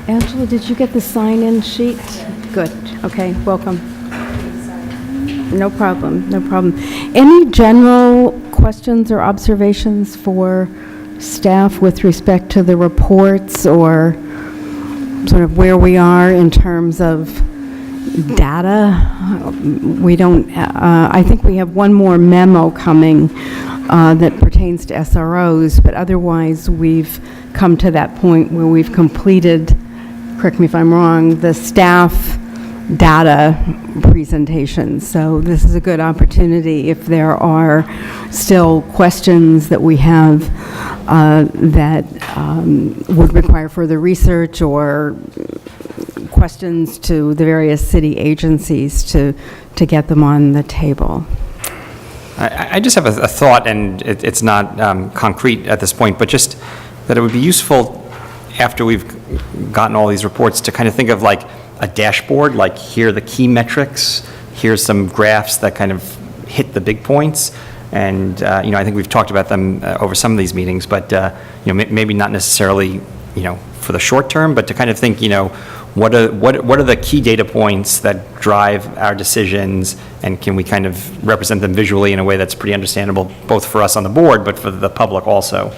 Angela, did you get the sign-in sheet? Good, okay, welcome. No problem, no problem. Any general questions or observations for staff with respect to the reports or sort of where we are in terms of data? We don't, I think we have one more memo coming that pertains to SROs, but otherwise we've come to that point where we've completed, correct me if I'm wrong, the staff data presentation. So this is a good opportunity if there are still questions that we have that would require further research or questions to the various city agencies to get them on the table. I just have a thought, and it's not concrete at this point, but just that it would be useful after we've gotten all these reports to kind of think of like a dashboard, like here are the key metrics, here's some graphs that kind of hit the big points, and I think we've talked about them over some of these meetings, but maybe not necessarily for the short term, but to kind of think what are the key data points that drive our decisions, and can we kind of represent them visually in a way that's pretty understandable both for us on the board but for the public also.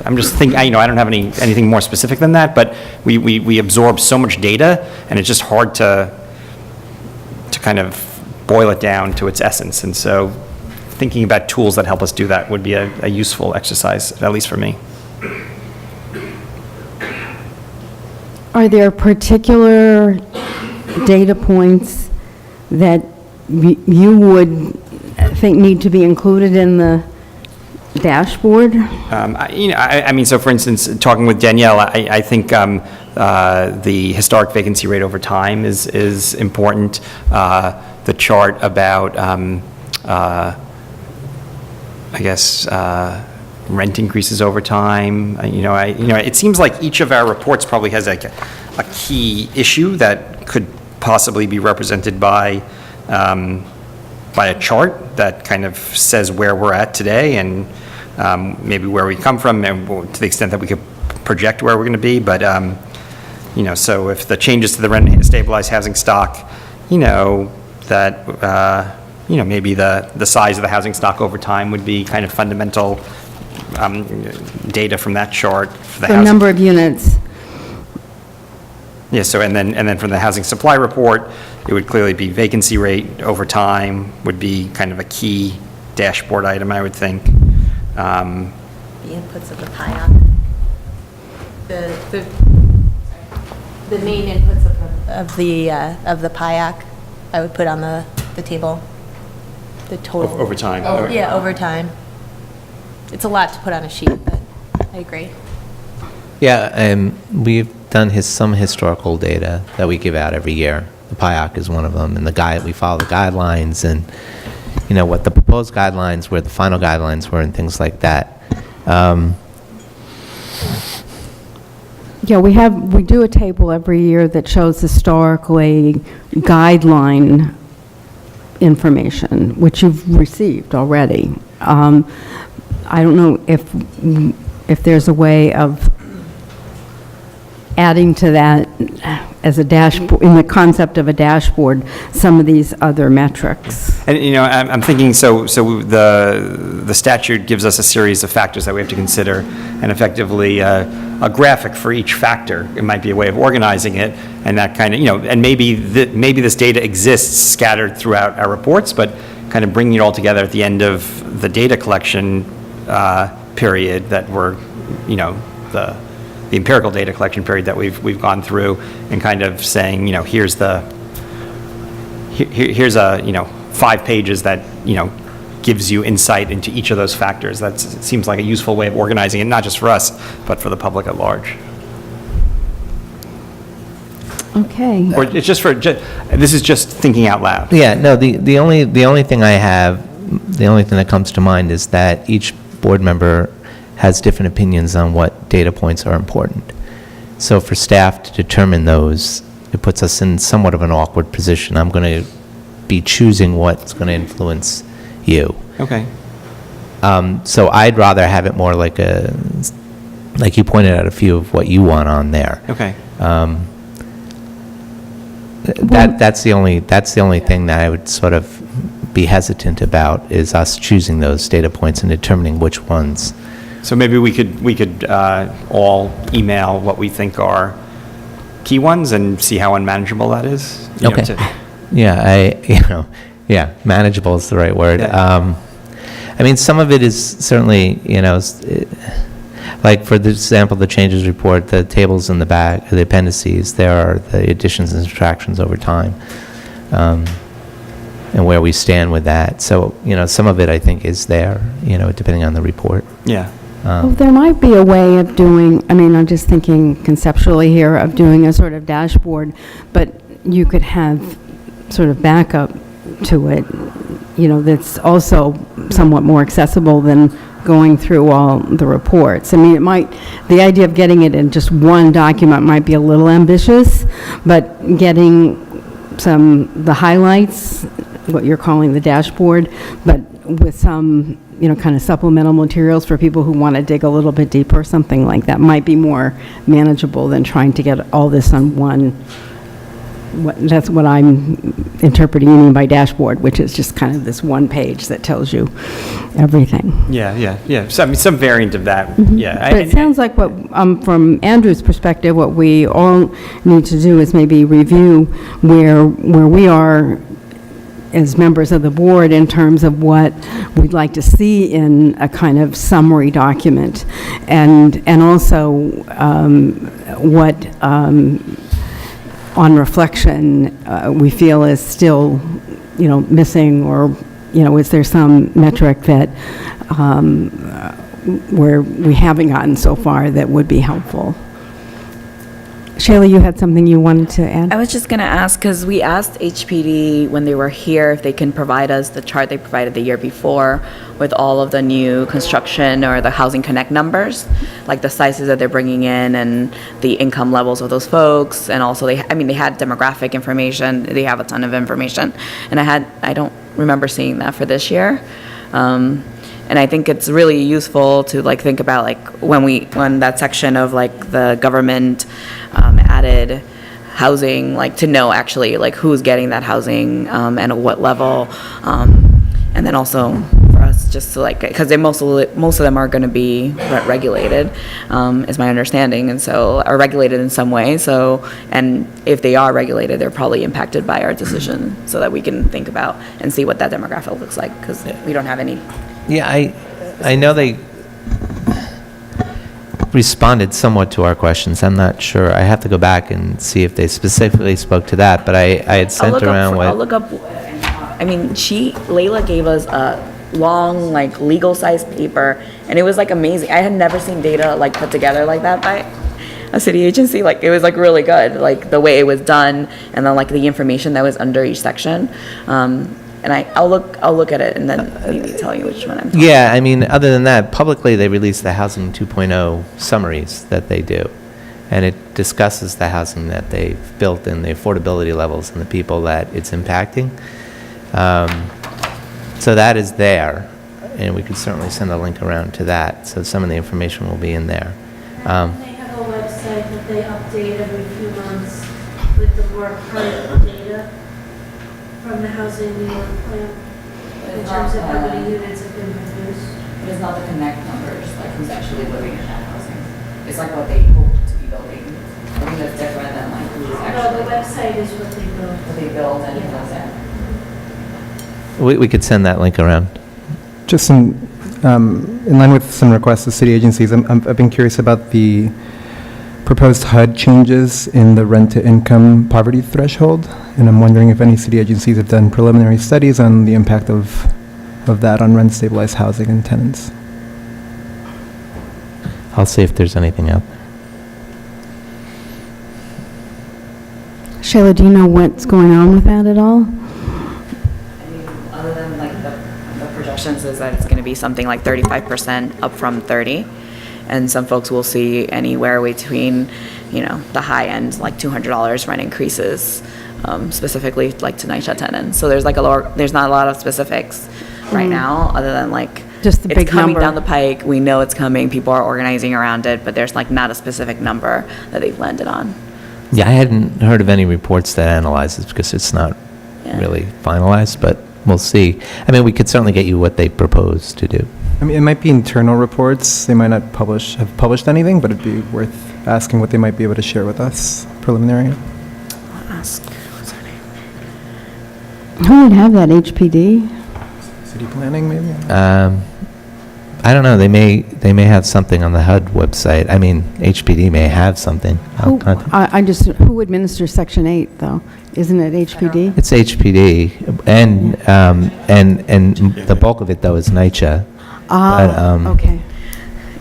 I'm just thinking, I don't have anything more specific than that, but we absorb so much data, and it's just hard to kind of boil it down to its essence. And so thinking about tools that help us do that would be a useful exercise, at least for me. Are there particular data points that you would think need to be included in the dashboard? So for instance, talking with Danielle, I think the historic vacancy rate over time is important. The chart about, rent increases over time. It seems like each of our reports probably has like a key issue that could possibly be represented by a chart that kind of says where we're at today and maybe where we come from, and to the extent that we could project where we're going to be. But so if the changes to the rent stabilized housing stock, that maybe the size of the housing stock over time would be kind of fundamental data from that chart for the number of units. Yeah. So and then from the housing supply report, it would clearly be vacancy rate over time would be kind of a key dashboard item, I would think. The inputs of the PIAC. The main inputs of the PIAC, I would put on the table. The total over time. Over time. It's a lot to put on a sheet, but I agree. Yeah, we've done some historical data that we give out every year. The PIAC is one of them, and we follow the guidelines and what the proposed guidelines were, the final guidelines were, and things like that. Yeah, we do a table every year that shows historically guideline information, which you've received already. I don't know if there's a way of adding to that as a dashboard, in the concept of a dashboard, some of these other metrics. And I'm thinking, so the statute gives us a series of factors that we have to consider, and effectively a graphic for each factor. It might be a way of organizing it, and that kind of and maybe this data exists scattered throughout our reports, but kind of bringing it all together at the end of the data collection period that we're the empirical data collection period that we've gone through, and kind of saying, here's a 5 pages that gives you insight into each of those factors. It seems like a useful way of organizing it, not just for us, but for the public at large. Okay. Or it's this is just thinking out loud. Yeah, no, the only thing that comes to mind is that each board member has different opinions on what data points are important. So for staff to determine those, it puts us in somewhat of an awkward position. I'm going to be choosing what's going to influence you. Okay. So I'd rather have it more like a like you pointed out a few of what you want on there. Okay. That's the only thing that I would sort of be hesitant about, is us choosing those data points and determining which ones. So maybe we could all email what we think are key ones and see how unmanageable that is. You know, Okay. Yeah, manageable is the right word. Yeah. I mean, some of it is certainly, like for the example, the changes report, the tables in the back, the appendices, there are the additions and subtractions over time, and where we stand with that. So, some of it I think is there, depending on the report. Yeah. Well, there might be a way of doing, I'm just thinking conceptually here, of doing a sort of dashboard, but you could have sort of backup to it, that's also somewhat more accessible than going through all the reports. The idea of getting it in just one document might be a little ambitious, but getting the highlights, what you're calling the dashboard, but with some, kind of supplemental materials for people who want to dig a little bit deeper, something like that might be more manageable than trying to get all this on one. That's what I'm interpreting you mean by dashboard, which is just kind of this one page that tells you everything. Yeah. So, some variant of that. Yeah. But it sounds like what, from Andrew's perspective, what we all need to do is maybe review where we are as members of the board in terms of what we'd like to see in a kind of summary document, and also what on reflection we feel is still missing, or is there some metric that where we haven't gotten so far that would be helpful. Shayla, you had something you wanted to add? I was just going to ask, because we asked HPD when they were here if they can provide us the chart they provided the year before with all of the new construction or the Housing Connect numbers, like the sizes that they're bringing in and the income levels of those folks. And also, they had demographic information. They have a ton of information. And I don't remember seeing that for this year. And I think it's really useful to think about when that section of the government added housing, to know actually who's getting that housing and at what level, and then also for us just to because most of them are going to be regulated, is my understanding, and so are regulated in some way. So, and if they are regulated, they're probably impacted by our decision, so that we can think about and see what that demographic looks like, because we don't have any. Yeah, I know they responded somewhat to our questions. I'm not sure. I have to go back and see if they specifically spoke to that, but I had sent around what... I'll look up, Layla gave us a long, legal-sized paper, and it was, amazing. I had never seen data, put together like that by a city agency. It was, really good, the way it was done, and then, the information that was under each section. And I'll look at it and then maybe tell you which one I'm talking about. Yeah, other than that, publicly they release the Housing 2.0 summaries that they do. And it discusses the housing that they've built and the affordability levels and the people that it's impacting. So that is there, and we could certainly send a link around to that. So some of the information will be in there. They have a website that they update every few months with the more current data from the Housing New York plan in terms of how many units have been produced. But it's not the connect numbers, who's actually living in that housing. It's what they hope to be building. I think that's different than who's No, actually. the website is what they build. What they build and who lives in. We could send that link around. Just in line with some requests of city agencies, I've been curious about the proposed HUD changes in the rent-to-income poverty threshold, and I'm wondering if any city agencies have done preliminary studies on the impact of that on rent-stabilized housing and tenants. I'll see if there's anything out there. Shayla, do you know what's going on with that at all? Other than the projections is that it's going to be something like 35% up from 30%. And some folks will see anywhere between, the high end, $200 rent increases, specifically to NYCHA tenants. So there's there's not a lot of specifics right now, other than Just the big It's coming number. down the pike, we know it's coming, people are organizing around it, but there's like not a specific number that they've landed on. Yeah, I hadn't heard of any reports that analyze this because it's not Yeah. really finalized, but we'll see. I mean, we could certainly get you what they propose to do. I mean, it might be internal reports. They might not have published anything, but it'd be worth asking what they might be able to share with us, preliminary. Who would have that, HPD? City planning, maybe? I don't know, they may have something on the HUD website. I mean, HPD may have something. I'll contact- Who administers Section 8, though? Isn't it HPD? It's HPD, and the bulk of it, though, is NYCHA. But, Okay.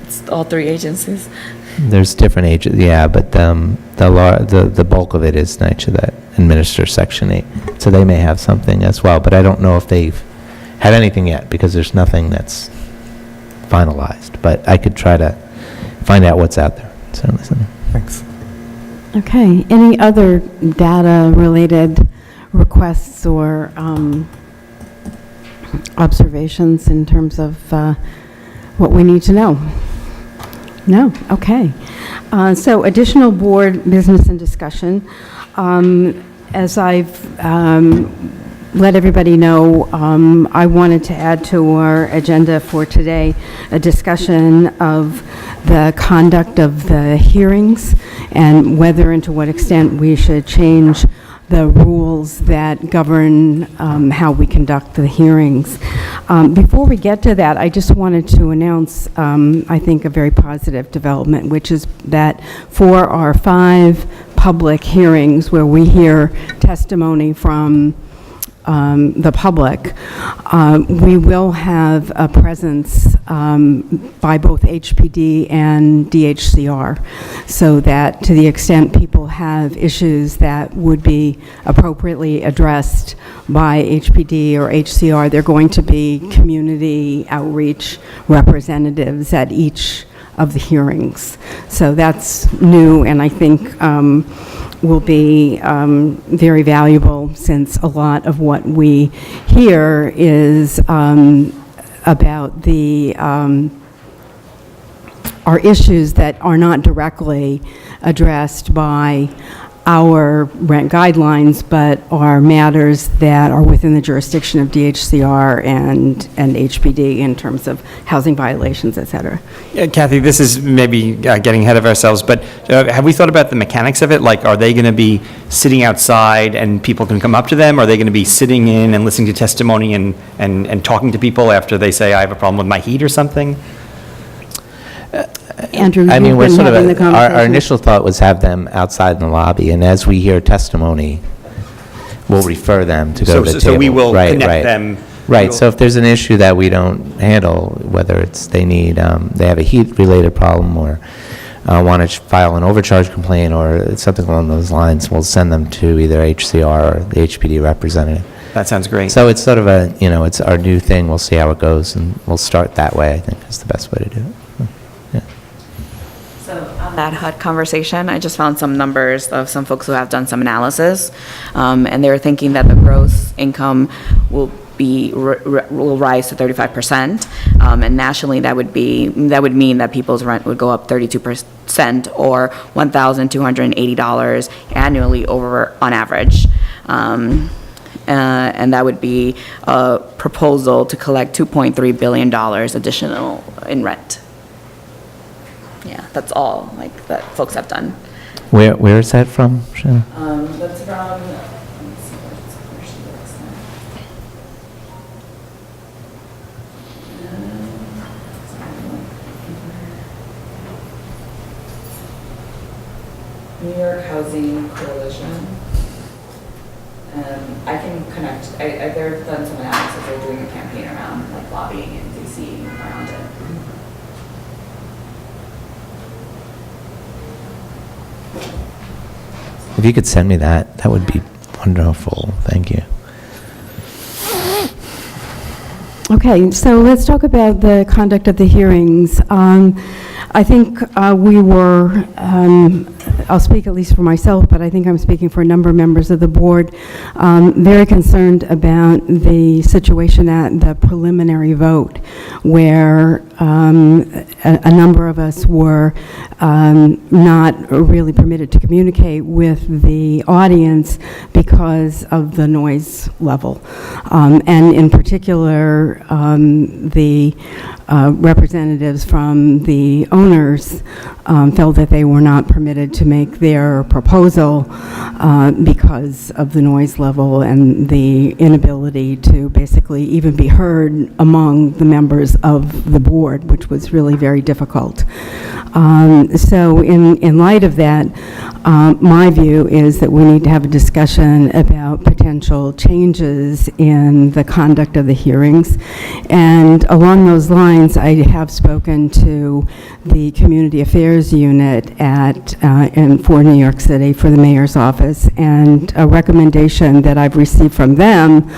It's all three agencies. There's different agents, yeah, but the bulk of it is NYCHA that administers Section 8. So they may have something as well, but I don't know if they've had anything yet, because there's nothing that's finalized. But I could try to find out what's out there, certainly. Thanks. Okay. Any other data-related requests or observations in terms of what we need to know? No? Okay. So additional board business and discussion. As I've let everybody know, I wanted to add to our agenda for today a discussion of the conduct of the hearings and whether and to what extent we should change the rules that govern how we conduct the hearings. Before we get to that, I just wanted to announce, I think, a very positive development, which is that for our 5 public hearings where we hear testimony from the public, we will have a presence by both HPD and DHCR, so that to the extent people have issues that would be appropriately addressed by HPD or HCR, they're going to be community outreach representatives at each of the hearings. So that's new, and I think will be very valuable, since a lot of what we hear is about the are issues that are not directly addressed by our rent guidelines, but are matters that are within the jurisdiction of DHCR and HPD in terms of housing violations, et cetera. Yeah, Kathy, this is maybe getting ahead of ourselves, but have we thought about the mechanics of it? Like, are they going to be sitting outside and people can come up to them? Are they going to be sitting in and listening to testimony and talking to people after they say, I have a problem with my heat or something? Andrew, I mean, you've we're been sort of, having the conversation. our initial thought was have them outside in the lobby, and as we hear testimony, we'll refer them to go to the table. So we will Right, connect right. them. Right, so if there's an issue that we don't handle, whether it's they need, they have a heat-related problem, or want to file an overcharge complaint, or something along those lines, we'll send them to either HCR or the HPD representative. That sounds great. So it's sort of a, it's our new thing, we'll see how it goes, and we'll start that way, I think is the best way to do it. So on that HUD conversation, I just found some numbers of some folks who have done some analysis, and they're thinking that the gross income will rise to 35%, and nationally that would mean that people's rent would go up 32%, or $1,280 annually on average. And that would be a proposal to collect $2.3 billion additional in rent. Yeah, that's all, that folks have done. Where is that from, Shannon? That's from, let me see where she works now. New York Housing Coalition. I can connect, they've done some analysis, they're doing a campaign around, lobbying in DC around it. If you could send me that, that would be wonderful. Thank you. Okay, so let's talk about the conduct of the hearings. I think we were, I'll speak at least for myself, but I think I'm speaking for a number of members of the board, very concerned about the situation at the preliminary vote, where a number of us were not really permitted to communicate with the audience because of the noise level. And in particular, the representatives from the owners felt that they were not permitted to make their proposal because of the noise level and the inability to basically even be heard among the members of the board, which was really very difficult. So in light of that, my view is that we need to have a discussion about potential changes in the conduct of the hearings. And along those lines, I have spoken to the Community Affairs Unit for New York City, for the mayor's office, and a recommendation that I've received from them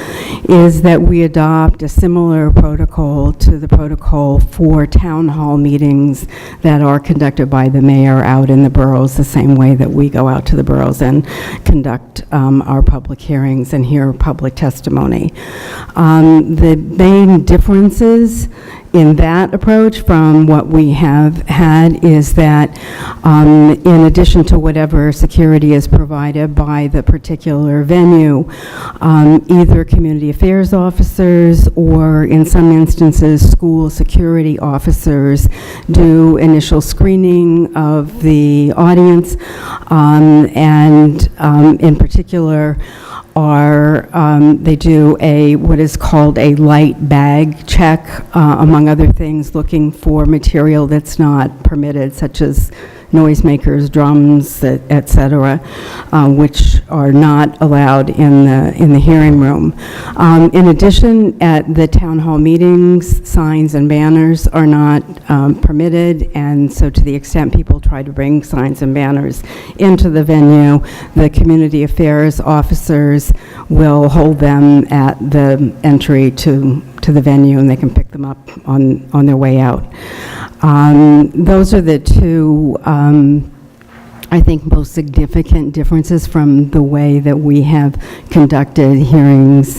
is that we adopt a similar protocol to the protocol for town hall meetings that are conducted by the mayor out in the boroughs, the same way that we go out to the boroughs and conduct our public hearings and hear public testimony. The main differences in that approach from what we have had is that in addition to whatever security is provided by the particular venue, either community affairs officers or in some instances school security officers do initial screening of the audience, and in particular they do what is called a light bag check, among other things, looking for material that's not permitted, such as noisemakers, drums, et cetera, which are not allowed in the hearing room. In addition, at the town hall meetings, signs and banners are not permitted, and so to the extent people try to bring signs and banners into the venue, the community affairs officers will hold them at the entry to the venue, and they can pick them up on their way out. Those are the two, I think, most significant differences from the way that we have conducted hearings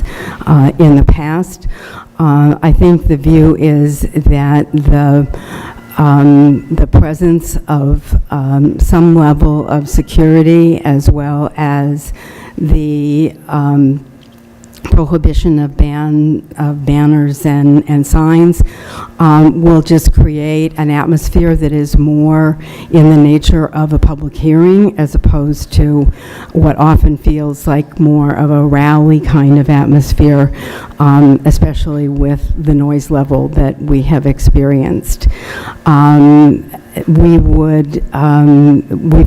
in the past. I think the view is that the presence of some level of security, as well as the prohibition of banners and signs will just create an atmosphere that is more in the nature of a public hearing, as opposed to what often feels like more of a rally kind of atmosphere, especially with the noise level that we have experienced. We've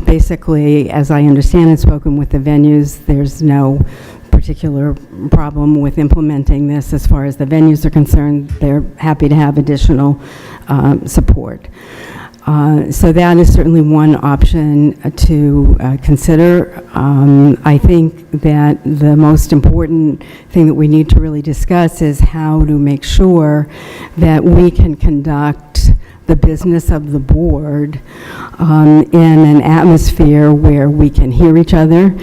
basically, as I understand it, spoken with the venues. There's no particular problem with implementing this as far as the venues are concerned. They're happy to have additional support. So that is certainly one option to consider. I think that the most important thing that we need to really discuss is how to make sure that we can conduct the business of the board in an atmosphere where we can hear each other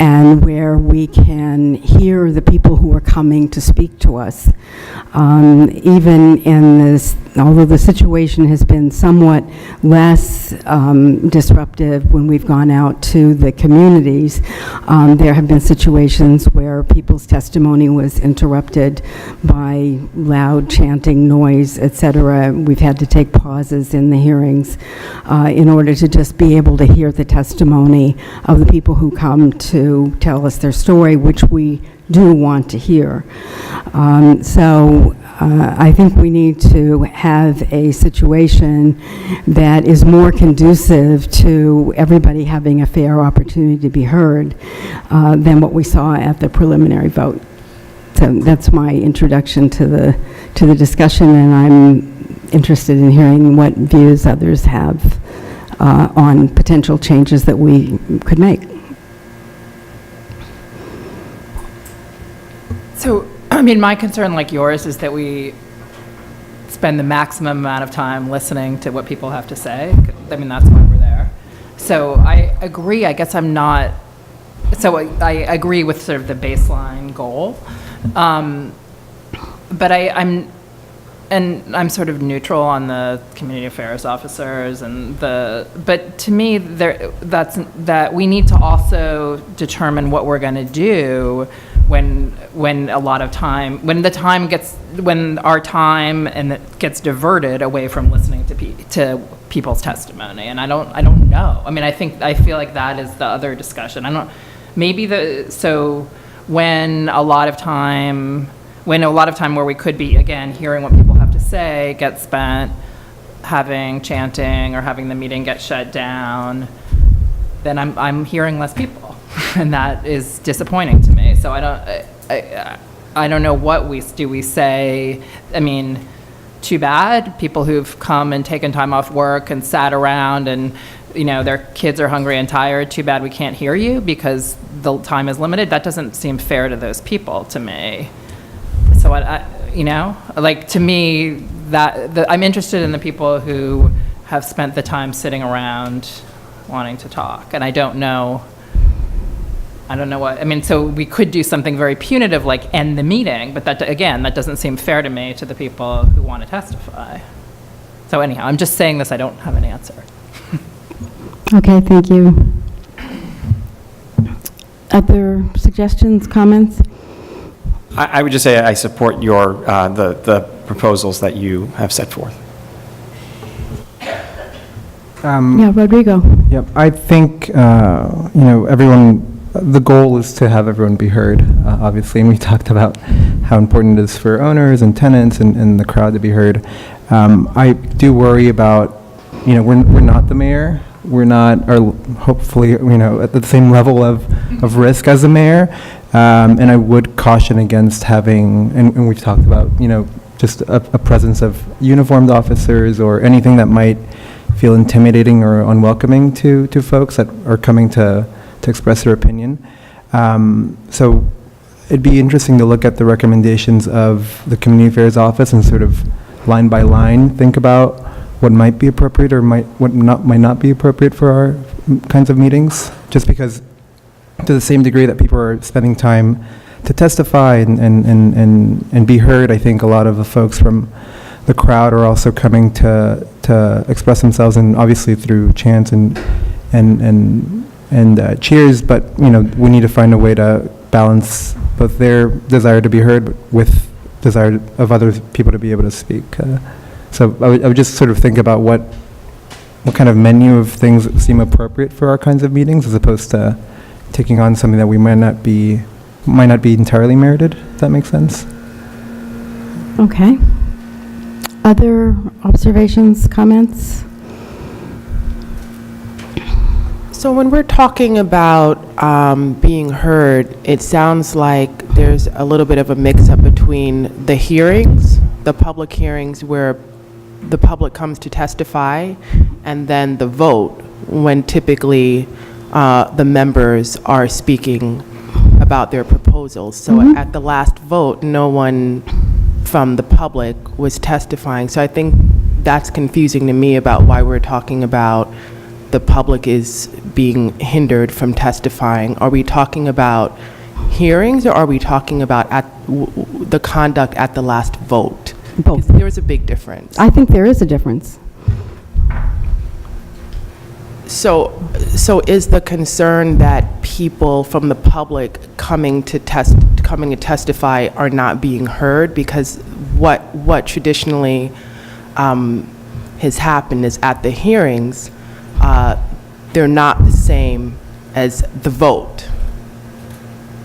and where we can hear the people who are coming to speak to us. Even in this, although the situation has been somewhat less disruptive when we've gone out to the communities, there have been situations where people's testimony was interrupted by loud chanting, noise, et cetera. We've had to take pauses in the hearings in order to just be able to hear the testimony of the people who come to tell us their story, which we do want to hear. So I think we need to have a situation that is more conducive to everybody having a fair opportunity to be heard than what we saw at the preliminary vote. So that's my introduction to the discussion, and I'm interested in hearing what views others have on potential changes that we could make. So, I mean, my concern, like yours, is that we spend the maximum amount of time listening to what people have to say. I mean, that's why we're there. So I agree, I guess I'm not, so I agree with sort of the baseline goal. But I'm sort of neutral on the community affairs officers but to me, that we need to also determine what we're going to do when our time and it gets diverted away from listening to people's testimony. And I don't know. I mean, I feel like that is the other discussion. When a lot of time where we could be, again, hearing what people have to say gets spent chanting or having the meeting get shut down, then I'm hearing less people. And that is disappointing to me. So I don't know what we say. I mean, too bad. People who've come and taken time off work and sat around and, their kids are hungry and tired, too bad we can't hear you because the time is limited. That doesn't seem fair to those people, to me. So, to me, I'm interested in the people who have spent the time sitting around wanting to talk. And I don't know what, so we could do something very punitive like end the meeting, but that doesn't seem fair to me, to the people who want to testify. So anyhow, I'm just saying this, I don't have an answer. Okay, thank you. Other suggestions, comments? I would just say I support your, the proposals that you have set forth. Yeah, Rodrigo. Yep, I think, the goal is to have everyone be heard, obviously, and we talked about how important it is for owners and tenants and the crowd to be heard. I do worry about, we're not the mayor. We're not, or hopefully, at the same level of risk as the mayor. And I would caution against having, and we've talked about, just a presence of uniformed officers or anything that might feel intimidating or unwelcoming to folks that are coming to express their opinion. So it'd be interesting to look at the recommendations of the Community Affairs Office and sort of line by line think about what might be appropriate or might not be appropriate for our kinds of meetings, just because to the same degree that people are spending time to testify and be heard, I think a lot of the folks from the crowd are also coming to express themselves, and obviously through chants and cheers, but we need to find a way to balance both their desire to be heard with desire of other people to be able to speak. So I would just sort of think about what kind of menu of things seem appropriate for our kinds of meetings, as opposed to taking on something that we might not be entirely merited. If that makes sense. Okay. Other observations, comments? So when we're talking about being heard, it sounds like there's a little bit of a mix-up between the hearings, the public hearings where the public comes to testify, and then the vote, when typically the members are speaking about their proposals. So at the last vote, no one from the public was testifying. So I think that's confusing to me about why we're talking about the public is being hindered from testifying. Are we talking about hearings, or are we talking about the conduct at the last vote? Both. There's a big difference. I think there is a difference. So is the concern that people from the public coming to testify are not being heard? Because what traditionally has happened is at the hearings, they're not the same as the vote.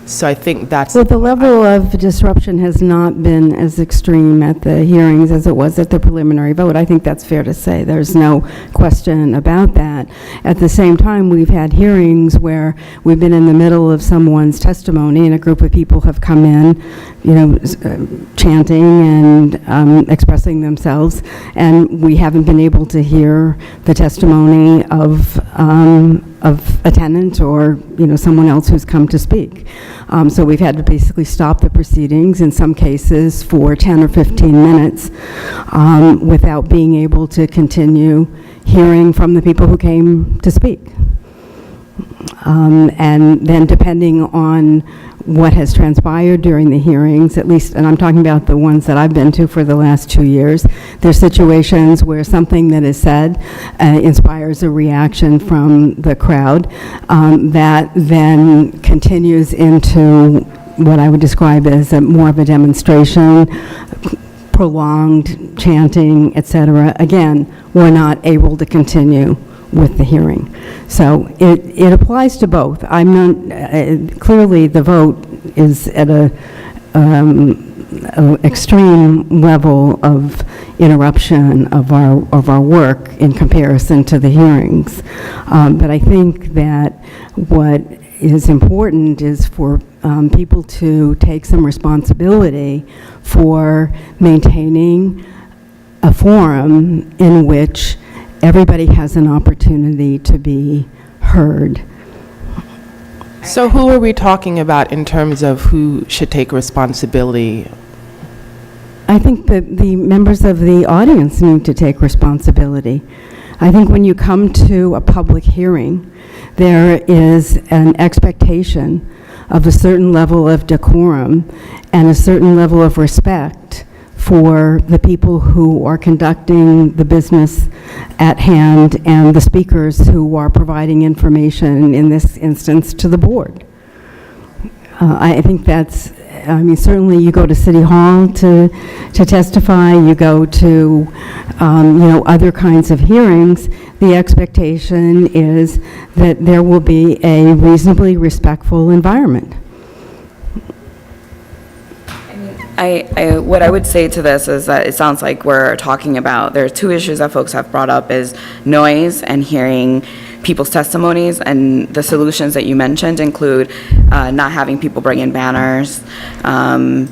So I think that's... Well, the level of disruption has not been as extreme at the hearings as it was at the preliminary vote. I think that's fair to say. There's no question about that. At the same time, we've had hearings where we've been in the middle of someone's testimony and a group of people have come in, chanting and expressing themselves, and we haven't been able to hear the testimony of a tenant or, someone else who's come to speak. So we've had to basically stop the proceedings in some cases for 10 or 15 minutes without being able to continue hearing from the people who came to speak. And then depending on what has transpired during the hearings, at least, and I'm talking about the ones that I've been to for the last 2 years, there's situations where something that is said inspires a reaction from the crowd that then continues into what I would describe as more of a demonstration, prolonged chanting, etc. Again, we're not able to continue with the hearing. So it applies to both. I'm not, clearly the vote is at a extreme level of interruption of our work in comparison to the hearings. But I think that what is important is for people to take some responsibility for maintaining a forum in which everybody has an opportunity to be heard. So who are we talking about in terms of who should take responsibility? I think that the members of the audience need to take responsibility. I think when you come to a public hearing, there is an expectation of a certain level of decorum and a certain level of respect for the people who are conducting the business at hand and the speakers who are providing information, in this instance, to the board. I think that's, certainly you go to City Hall to testify, you go to, other kinds of hearings, the expectation is that there will be a reasonably respectful environment. What I would say to this is that it sounds like we're talking about, there are two issues that folks have brought up, is noise and hearing people's testimonies, and the solutions that you mentioned include not having people bring in banners and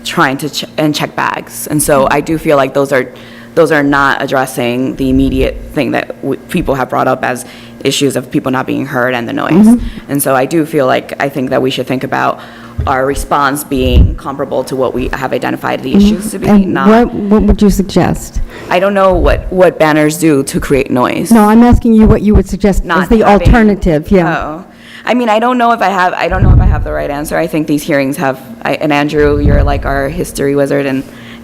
trying to check bags. And so I do feel like those are not addressing the immediate thing that people have brought up as issues of people not being heard and the noise. And so I do feel like, I think that we should think about our response being comparable to what we have identified the issues to be. And Not, what would you suggest? I don't know what banners do to create noise. No, I'm asking you what you would suggest Not as the having- alternative, yeah. Oh. I don't know if I have the right answer. I think these hearings have, and Andrew, you're like our history wizard in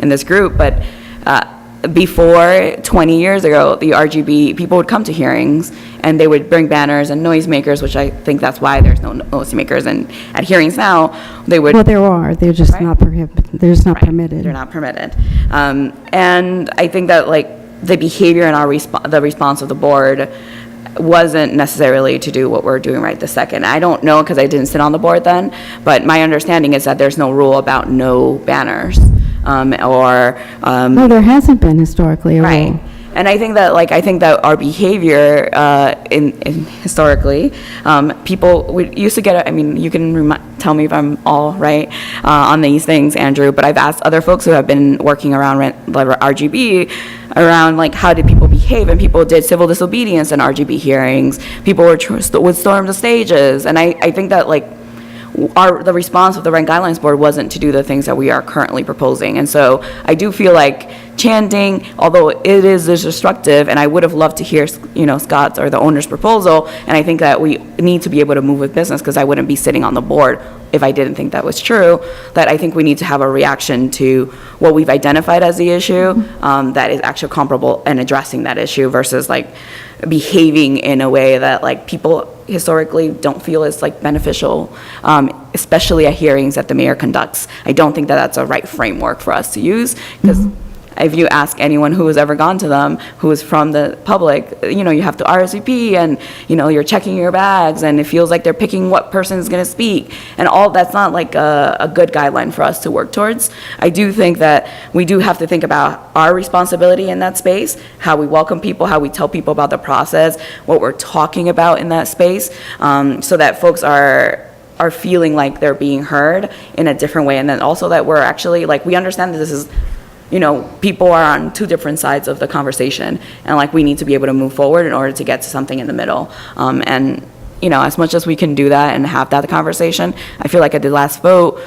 this group, but before 20 years ago, the RGB, people would come to hearings and they would bring banners and noisemakers, which I think that's why there's no noisemakers. And at hearings now, they would. Well, there are, they're just Right. not prohibited, they're just not Right. permitted. They're not permitted. And I think that the behavior and the response of the board wasn't necessarily to do what we're doing right this second. I don't know because I didn't sit on the board then, but my understanding is that there's no rule about no banners No, there hasn't been historically a rule. right. And I think that our behavior historically, people used to get, you can tell me if I'm all right on these things, Andrew, but I've asked other folks who have been working around RGB around how did people behave, and people did civil disobedience in RGB hearings. People would storm the stages, and I think that the response of the Rent Guidelines Board wasn't to do the things that we are currently proposing. And so I do feel like chanting, although it is destructive, and I would have loved to hear, Scott's or the owner's proposal, and I think that we need to be able to move with business, because I wouldn't be sitting on the board if I didn't think that was true, that I think we need to have a reaction to what we've identified as the issue that is actually comparable and addressing that issue versus behaving in a way that people historically don't feel is beneficial, especially at hearings that the mayor conducts. I don't think that that's a right framework for us to use, because if you ask anyone who has ever gone to them, who is from the public, you have to RSVP, and you're checking your bags, and it feels like they're picking what person is going to speak, and all that's not a good guideline for us to work towards. I do think that we do have to think about our responsibility in that space, how we welcome people, how we tell people about the process, what we're talking about in that space, so that folks are feeling like they're being heard in a different way, and then also that we're actually we understand that this is people are on two different sides of the conversation, and like we need to be able to move forward in order to get to something in the middle. And as much as we can do that and have that conversation, I feel like at the last vote,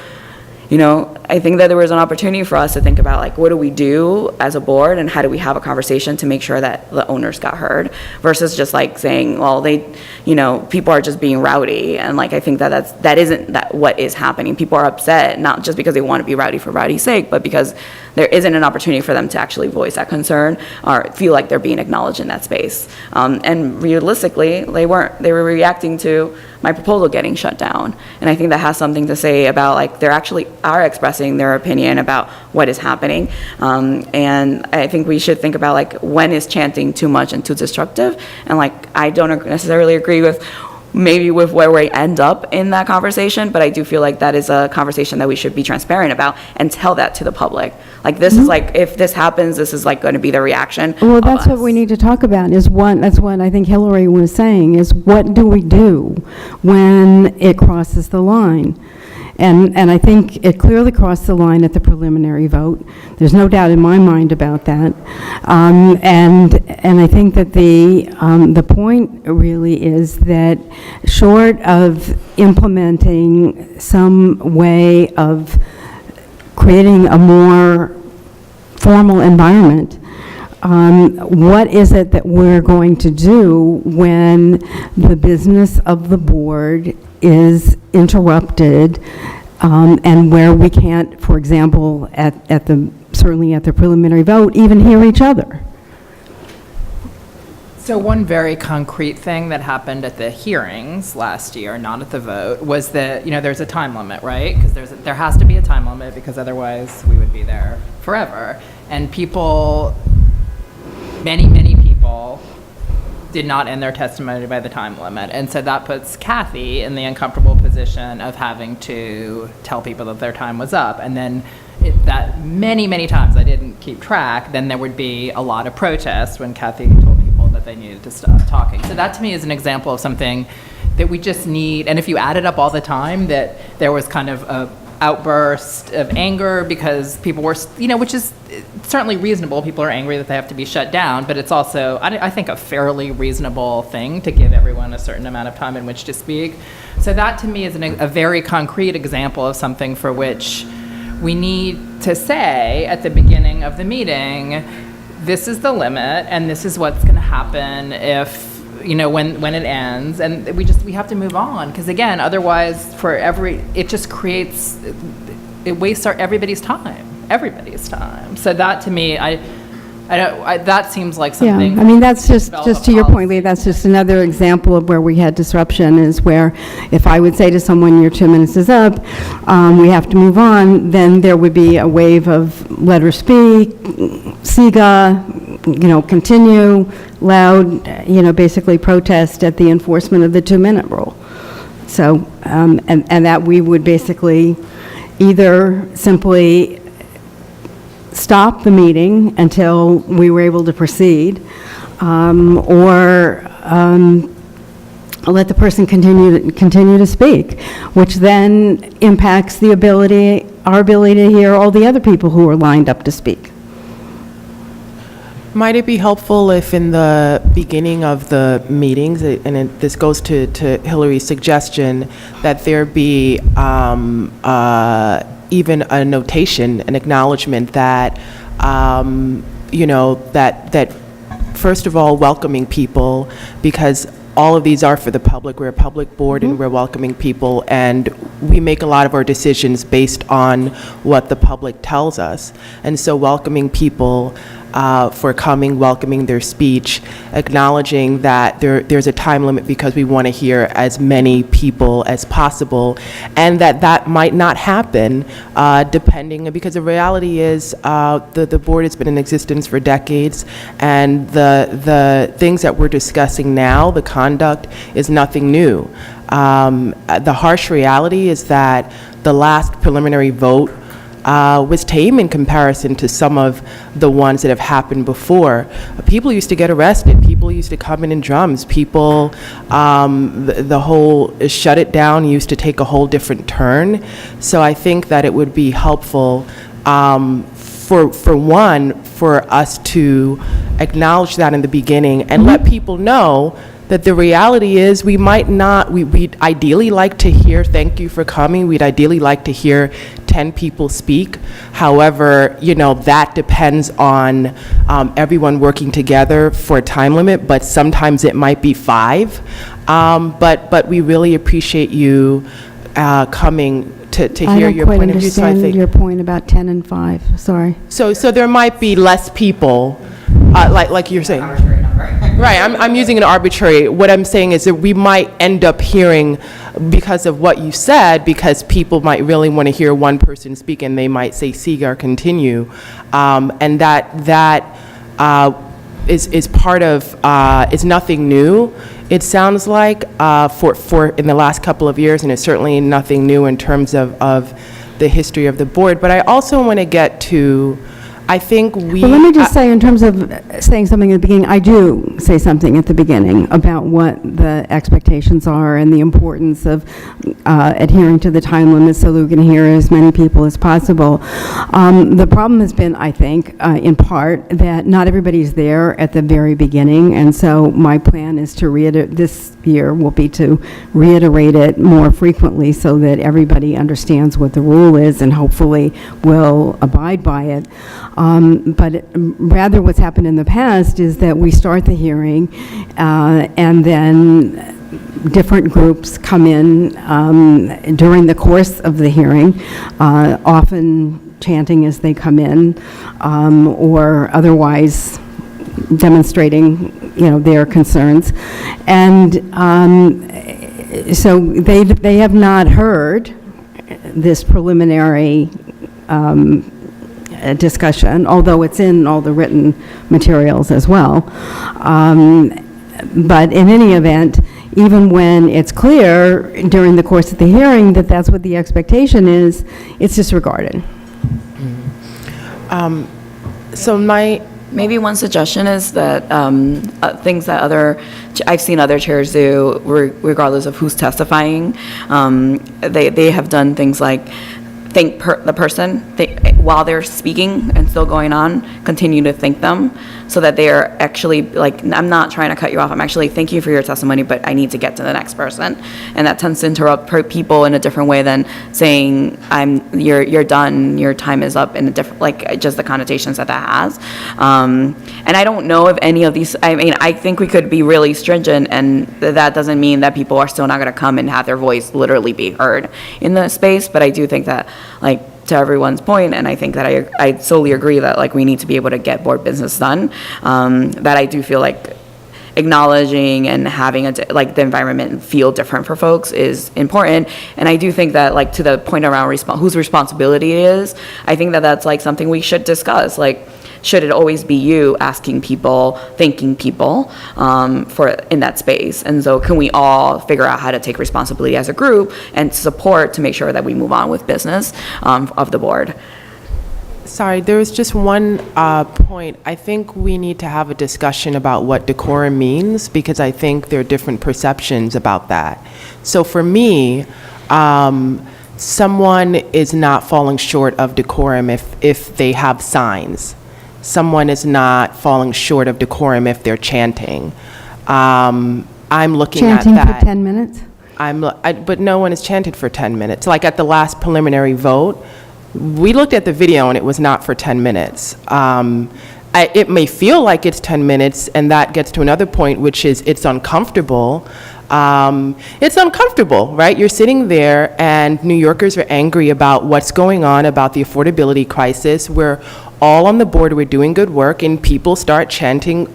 I think that there was an opportunity for us to think about, like, what do we do as a board, and how do we have a conversation to make sure that the owners got heard, versus just like saying, well, people are just being rowdy. And like, I think that isn't what is happening. People are upset, not just because they want to be rowdy for rowdy's sake, but because there isn't an opportunity for them to actually voice that concern or feel like they're being acknowledged in that space. And realistically, they were reacting to my proposal getting shut down. And I think that has something to say about, like, they actually are expressing their opinion about what is happening. And I think we should think about, like, when is chanting too much and too destructive? And like, I don't necessarily agree with where we end up in that conversation, but I do feel like that is a conversation that we should be transparent about and tell that to the public. Like, this is like, if this happens, this is like going to be the reaction. Well, that's what we need to talk about, that's what I think Hillary was saying, is what do we do when it crosses the line? And I think it clearly crossed the line at the preliminary vote. There's no doubt in my mind about that. And I think that the point really is that, short of implementing some way of creating a more formal environment, what is it that we're going to do when the business of the board is interrupted, and where we can't, for example, certainly at the preliminary vote, even hear each other? So one very concrete thing that happened at the hearings last year, not at the vote, was that, there's a time limit, right? Because there has to be a time limit, because otherwise we would be there forever. And many people did not end their testimony by the time limit. And so that puts Kathy in the uncomfortable position of having to tell people that their time was up. And then that many times, I didn't keep track, then there would be a lot of protest when Kathy told people that they needed to stop talking. So that to me is an example of something that we just need. And if you add it up all the time, that there was kind of a outburst of anger because people were, which is certainly reasonable. People are angry that they have to be shut down, but it's also, I think, a fairly reasonable thing to give everyone a certain amount of time in which to speak. So that to me is a very concrete example of something for which we need to say at the beginning of the meeting, this is the limit, and this is what's going to happen if, when it ends, and we have to move on, because again, otherwise it just creates, it wastes everybody's time. So that to me, that seems like something. Yeah, I mean, that's just to your point, Lee, that's just another example of where we had disruption, is where if I would say to someone, your 2 minutes is up, we have to move on, then there would be a wave of let her speak, SIGA, continue, loud, basically protest at the enforcement of the 2-minute rule. So, and that we would basically either simply stop the meeting until we were able to proceed, or let the person continue to speak, which then impacts our ability to hear all the other people who are lined up to speak. Might it be helpful if in the beginning of the meetings, this goes to Hillary's suggestion, that there be even a notation, an acknowledgement that, that first of all, welcoming people, because all of these are for the public. We're a public board, and we're welcoming people, and we make a lot of our decisions based on what the public tells us. And so welcoming people for coming, welcoming their speech, acknowledging that there's a time limit because we want to hear as many people as possible, and that might not happen depending, because the reality is the board has been in existence for decades, and the things that we're discussing now, the conduct, is nothing new. The harsh reality is that the last preliminary vote was tame in comparison to some of the ones that have happened before. People used to get arrested. People used to come in drums. People, the whole shut it down used to take a whole different turn. So I think that it would be helpful for us to acknowledge that in the beginning and let people know that the reality is we'd ideally like to hear, thank you for coming, we'd ideally like to hear 10 people speak. However, that depends on everyone working together for a time limit, but sometimes it might be 5. But we really appreciate you coming to hear your point of view. So I don't quite understand your point about 10 and 5, sorry. So there might be less people, like you're saying. Arbitrary number. Right, I'm using an arbitrary. What I'm saying is that we might end up hearing, because of what you said, because people might really want to hear one person speak, and they might say, Segar, continue. And that is part of, is nothing new. It sounds like for in the last couple of years, and it's certainly nothing new in terms of the history of the board. But I also want to get to, I think we... Well, let me just say, in terms of saying something at the beginning, I do say something at the beginning about what the expectations are and the importance of adhering to the time limit so that we can hear as many people as possible. The problem has been, I think, in part, that not everybody's there at the very beginning, and so my plan is to this year will be to reiterate it more frequently so that everybody understands what the rule is and hopefully will abide by it. But rather what's happened in the past is that we start the hearing and then different groups come in during the course of the hearing, often chanting as they come in or otherwise demonstrating, their concerns. And so they have not heard this preliminary discussion, although it's in all the written materials as well. But in any event, even when it's clear during the course of the hearing that that's what the expectation is, it's disregarded. Maybe one suggestion is that things that I've seen other chairs do, regardless of who's testifying, they have done things like thank the person while they're speaking and still going on, continue to thank them so that they are actually like, I'm not trying to cut you off, I'm actually thank you for your testimony, but I need to get to the next person. And that tends to interrupt people in a different way than saying you're done, your time is up, in a different, like just the connotations that has. And I don't know if any of these, I think we could be really stringent, and that doesn't mean that people are still not going to come and have their voice literally be heard in the space. But I do think that, like, to everyone's point, and I think that I solely agree that, like, we need to be able to get board business done, that I do feel like acknowledging and having the environment feel different for folks is important. And I do think that, like, to the point around whose responsibility it is, I think that that's like something we should discuss. Like, should it always be you asking people, thanking people for in that space? And so can we all figure out how to take responsibility as a group and support to make sure that we move on with business of the board? Sorry, there was just one point. I think we need to have a discussion about what decorum means, because I think there are different perceptions about that. So for me, someone is not falling short of decorum if they have signs. Someone is not falling short of decorum if they're chanting. I'm looking chanting at that. Chanting for 10 minutes? But no one has chanted for 10 minutes. Like at the last preliminary vote, we looked at the video and it was not for 10 minutes. It may feel like it's 10 minutes, and that gets to another point, which is it's uncomfortable. It's uncomfortable, right? You're sitting there and New Yorkers are angry about what's going on, about the affordability crisis. We're all on the board, we're doing good work, and people start chanting.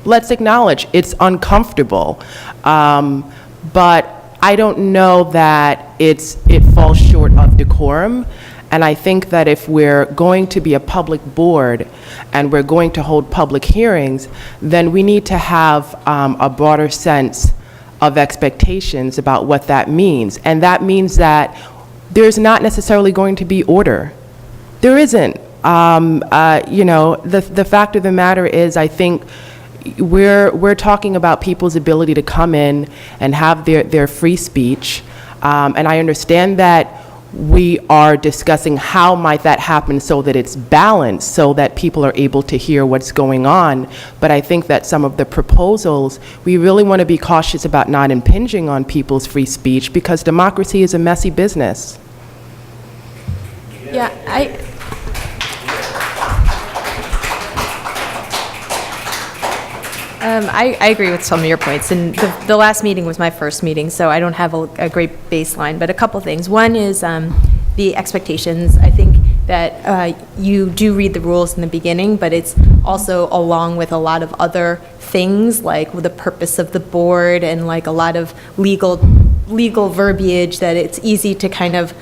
Let's acknowledge it's uncomfortable. But I don't know that it falls short of decorum. And I think that if we're going to be a public board and we're going to hold public hearings, then we need to have a broader sense of expectations about what that means. And that means that there's not necessarily going to be order. There isn't. The fact of the matter is, I think we're talking about people's ability to come in and have their free speech. And I understand that we are discussing how might that happen so that it's balanced, so that people are able to hear what's going on. But I think that some of the proposals, we really want to be cautious about not impinging on people's free speech, because democracy is a messy business. Yeah, I agree with some of your points, and the last meeting was my first meeting, so I don't have a great baseline, but a couple things. One is the expectations. I think that you do read the rules in the beginning, but it's also along with a lot of other things, like the purpose of the board and like a lot of legal verbiage, that it's easy to kind of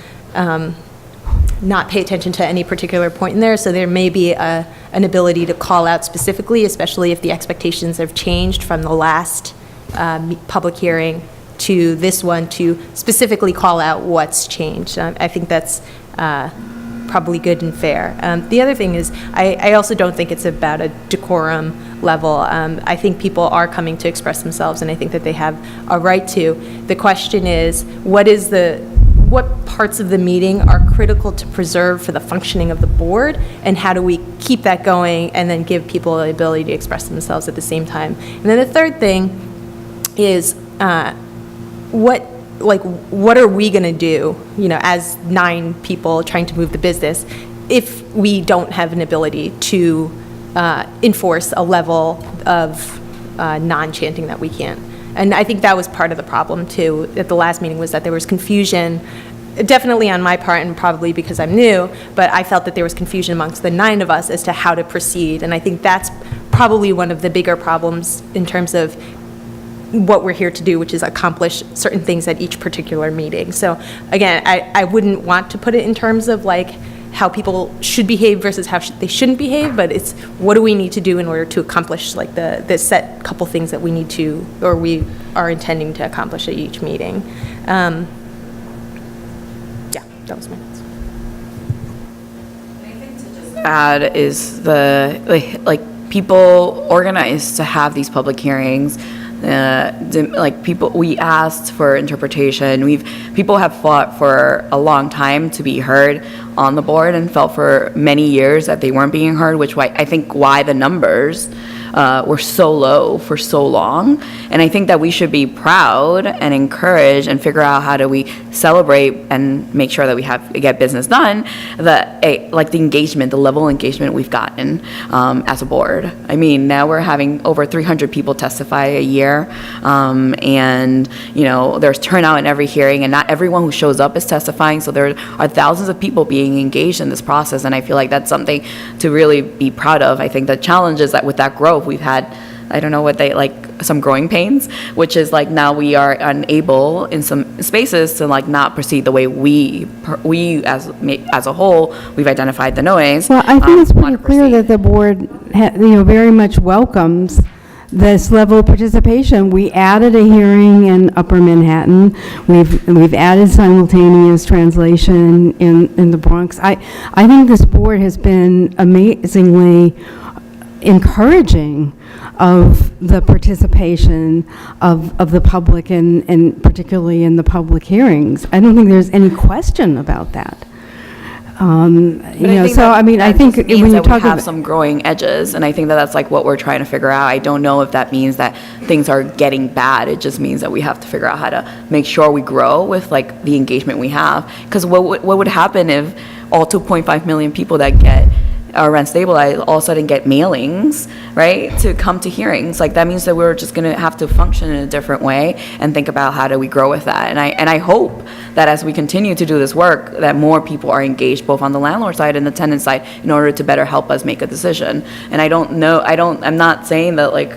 not pay attention to any particular point in there. So there may be an ability to call out specifically, especially if the expectations have changed from the last public hearing to this one, to specifically call out what's changed. I think that's probably good and fair. The other thing is, I also don't think it's about a decorum level. I think people are coming to express themselves, and I think that they have a right to. The question is, what parts of the meeting are critical to preserve for the functioning of the board, and how do we keep that going and then give people the ability to express themselves at the same time? And then the third thing is, what are we going to do, as 9 people trying to move the business, if we don't have an ability to enforce a level of non-chanting that we can't? And I think that was part of the problem, too, at the last meeting, was that there was confusion, definitely on my part, and probably because I'm new, but I felt that there was confusion amongst the 9 of us as to how to proceed. And I think that's probably one of the bigger problems in terms of what we're here to do, which is accomplish certain things at each particular meeting. So again, I wouldn't want to put it in terms of like how people should behave versus how they shouldn't behave, but it's what do we need to do in order to accomplish like the set couple things that we need to, or we are intending to accomplish at each meeting. Yeah, that was my notes. Add is the like people organized to have these public hearings. We asked for interpretation. People have fought for a long time to be heard on the board, and felt for many years that they weren't being heard, which I think why the numbers were so low for so long. And I think that we should be proud and encourage and figure out how do we celebrate and make sure that we get business done, like the engagement, the level of engagement we've gotten as a board. I mean, now we're having over 300 people testify a year, and there's turnout in every hearing, and not everyone who shows up is testifying, so there are thousands of people being engaged in this process, and I feel like that's something to really be proud of. I think the challenge is that with that growth, we've had, I don't know what some growing pains, which is like now we are unable in some spaces to like not proceed the way we as a whole, we've identified the noise. Well, I think it's pretty clear that the board very much welcomes this level of participation. We added a hearing in Upper Manhattan. We've added simultaneous translation in the Bronx. I think this board has been amazingly encouraging of the participation of the public, and particularly in the public hearings. I don't think there's any question about that. I think when you talk about some growing edges, and I think that that's like what we're trying to figure out. I don't know if that means that things are getting bad. It just means that we have to figure out how to make sure we grow with like the engagement we have. Because what would happen if all 2.5 million people that get rent stabilized all of a sudden get mailings, right, to come to hearings? Like that means that we're just going to have to function in a different way and think about how do we grow with that. And I hope that as we continue to do this work, that more people are engaged both on the landlord side and the tenant side in order to better help us make a decision. And I'm not saying that like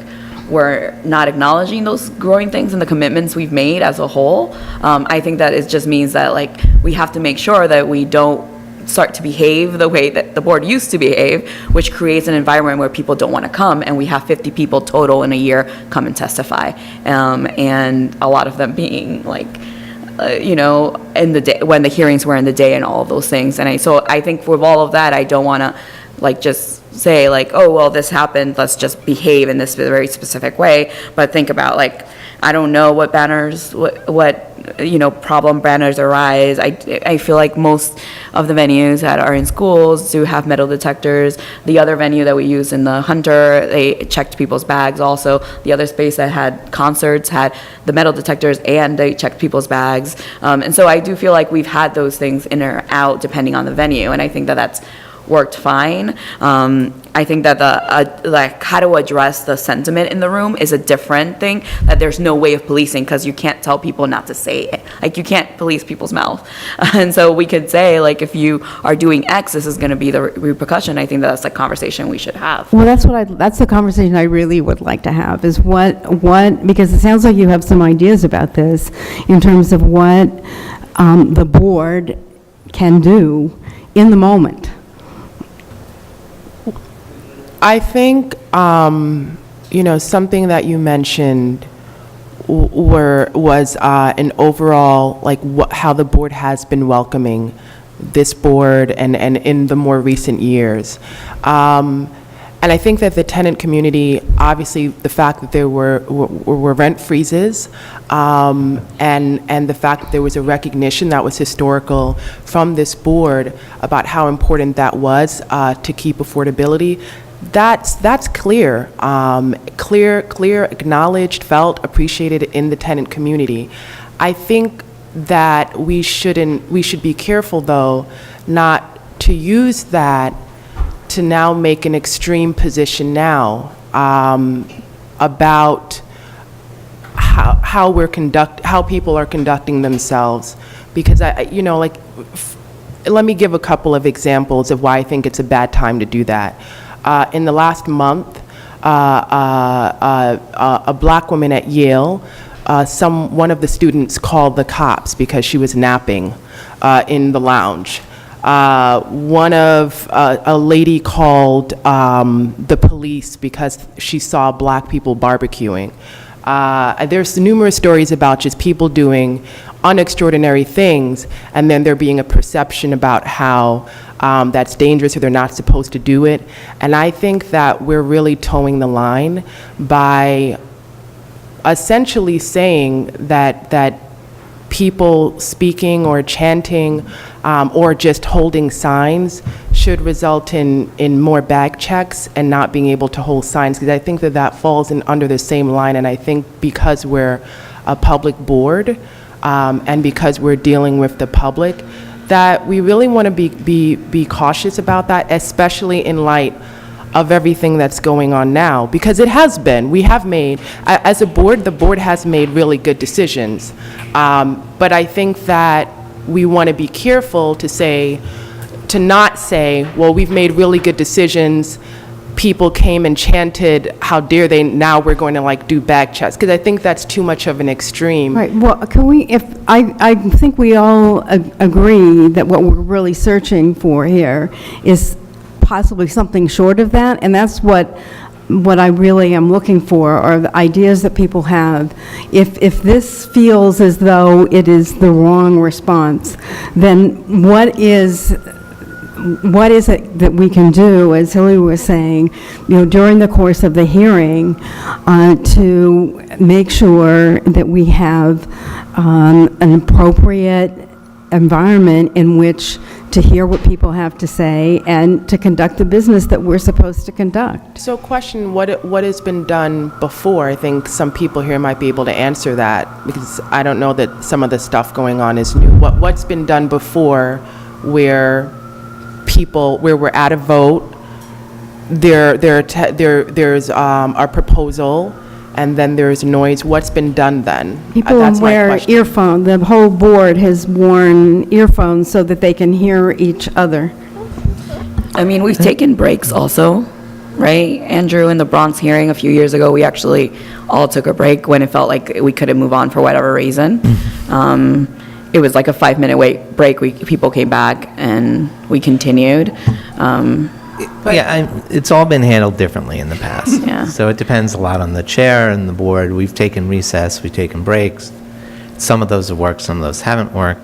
we're not acknowledging those growing things and the commitments we've made as a whole. I think that it just means that like we have to make sure that we don't start to behave the way that the board used to behave, which creates an environment where people don't want to come, and we have 50 people total in a year come and testify, and a lot of them being like, in the day when the hearings were in the day and all of those things. And so I think with all of that, I don't want to like just say like, oh well, this happened, let's just behave in this very specific way, but think about like I don't know what banners, what problem banners arise. I feel like most of the venues that are in schools do have metal detectors. The other venue that we use in the Hunter, they checked people's bags also. The other space that had concerts had the metal detectors and they checked people's bags. And so I do feel like we've had those things in or out depending on the venue, and I think that that's worked fine. I think that like how to address the sentiment in the room is a different thing, that there's no way of policing because you can't tell people not to say it. Like, you can't police people's mouth. And so we could say, like, if you are doing X, this is going to be the repercussion. I think that's a conversation we should have. Well, that's the conversation I really would like to have, is what, because it sounds like you have some ideas about this in terms of what the board can do in the moment. I think, something that you mentioned was an overall, like, how the board has been welcoming this board and in the more recent years. And I think that the tenant community, obviously, the fact that there were rent freezes, and the fact that there was a recognition that was historical from this board about how important that was to keep affordability. That's clear, clear, acknowledged, felt, appreciated in the tenant community. I think that we should be careful, though, not to use that to now make an extreme position now about how people are conducting themselves, because let me give a couple of examples of why I think it's a bad time to do that. In the last month, a black woman at Yale, one of the students called the cops because she was napping in the lounge. A lady called the police because she saw black people barbecuing. There's numerous stories about just people doing unextraordinary things, and then there being a perception about how that's dangerous or they're not supposed to do it. And I think that we're really towing the line by essentially saying that people speaking or chanting or just holding signs should result in more bag checks and not being able to hold signs, because I think that falls under the same line. And I think because we're a public board and because we're dealing with the public, that we really want to be cautious about that, especially in light of everything that's going on now, because we have made, as a board, the board has made really good decisions. But I think that we want to be careful to not say, well, we've made really good decisions, people came and chanted, how dare they, now we're going to do bag checks, because I think that's too much of an extreme. Right, well, I think we all agree that what we're really searching for here is possibly something short of that, and that's what I really am looking for, are the ideas that people have. If this feels as though it is the wrong response, then what is it that we can do, as Hilary was saying, during the course of the hearing, to make sure that we have an appropriate environment in which to hear what people have to say and to conduct the business that we're supposed to conduct. So question, what has been done before? I think some people here might be able to answer that, because I don't know that some of the stuff going on is new. What's been done before where we're at a vote, there's our proposal, and then there's noise? What's been done then? People wear earphones. The whole board has worn earphones so that they can hear each other. I mean, we've taken breaks also, right? Andrew, in the Bronx hearing a few years ago, we actually all took a break when it felt like we couldn't move on for whatever reason. It was like a 5-minute break. People came back and we continued. It's all been handled differently in the past. Yeah. So it depends a lot on the chair and the board. We've taken recess, we've taken breaks. Some of those have worked, some of those haven't worked.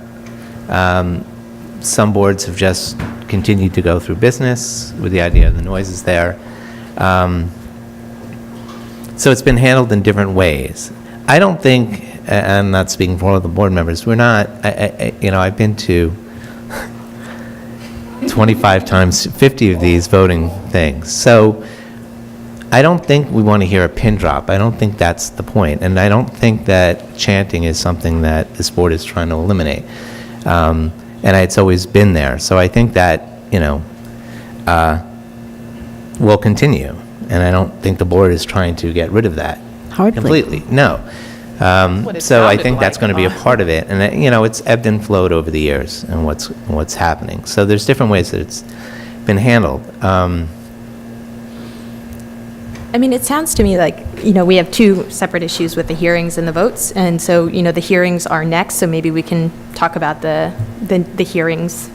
Some boards have just continued to go through business with the idea of the noise is there. So it's been handled in different ways. I don't think, I'm not speaking for all of the board members, we're not, I've been to 25 times 50 of these voting things. So I don't think we want to hear a pin drop. I don't think that's the point. And I don't think that chanting is something that this board is trying to eliminate. And it's always been there. So I think that, will continue. And I don't think the board is trying to get rid of that Hardly. completely. No. it So I sounded think that's like, going to be a part of it. And, it's ebbed and flowed over the years and what's happening. So there's different ways that it's been handled. I mean, it sounds to me like, we have two separate issues with the hearings and the votes, and so, the hearings are next, so maybe we can talk about the hearings